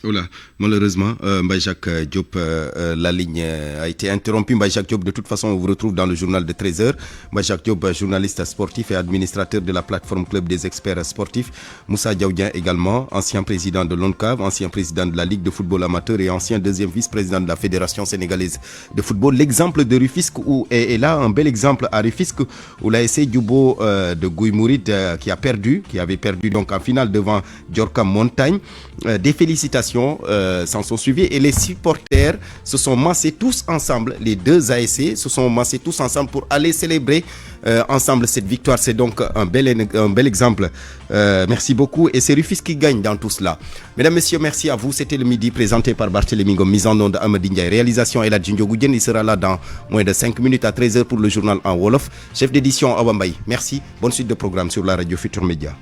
Oula, malheureusement, Mbaye-Jacques Diop, la ligne a été interrompue. Mbaye-Jacques Diop, de toute façon, on vous retrouve dans le journal de 13h. Mbaye-Jacques Diop, journaliste sportif et administrateur de la plateforme Club des experts sportifs. Moussa Diaoudien également, ancien président de l'ONCAV, ancien président de la Ligue de football amateur et ancien deuxième vice-président de la Fédération sénégalaise de football. L'exemple de Rufisque, est là un bel exemple à Rufisque, où l'ASC Djubo de Gouy-Mouride qui avait perdu donc en finale devant Djorka Montagne. Des félicitations s'en sont suivies et les supporters se sont massés tous ensemble, les deux ASC se sont massés tous ensemble pour aller célébrer ensemble cette victoire. C'est donc un bel exemple. Merci beaucoup et c'est Rufisque qui gagne dans tout cela. Mesdames, Messieurs, merci à vous. C'était le midi présenté par Barthélémy Ngom, mise en onde Amady Ndiaye, réalisation et la Djinjo Goudjen. Il sera là dans moins de 5 minutes à 13h pour le journal en Wolof. Chef d'édition Awa Mbaye. Merci. Bonne suite de programme sur la radio Futur Média.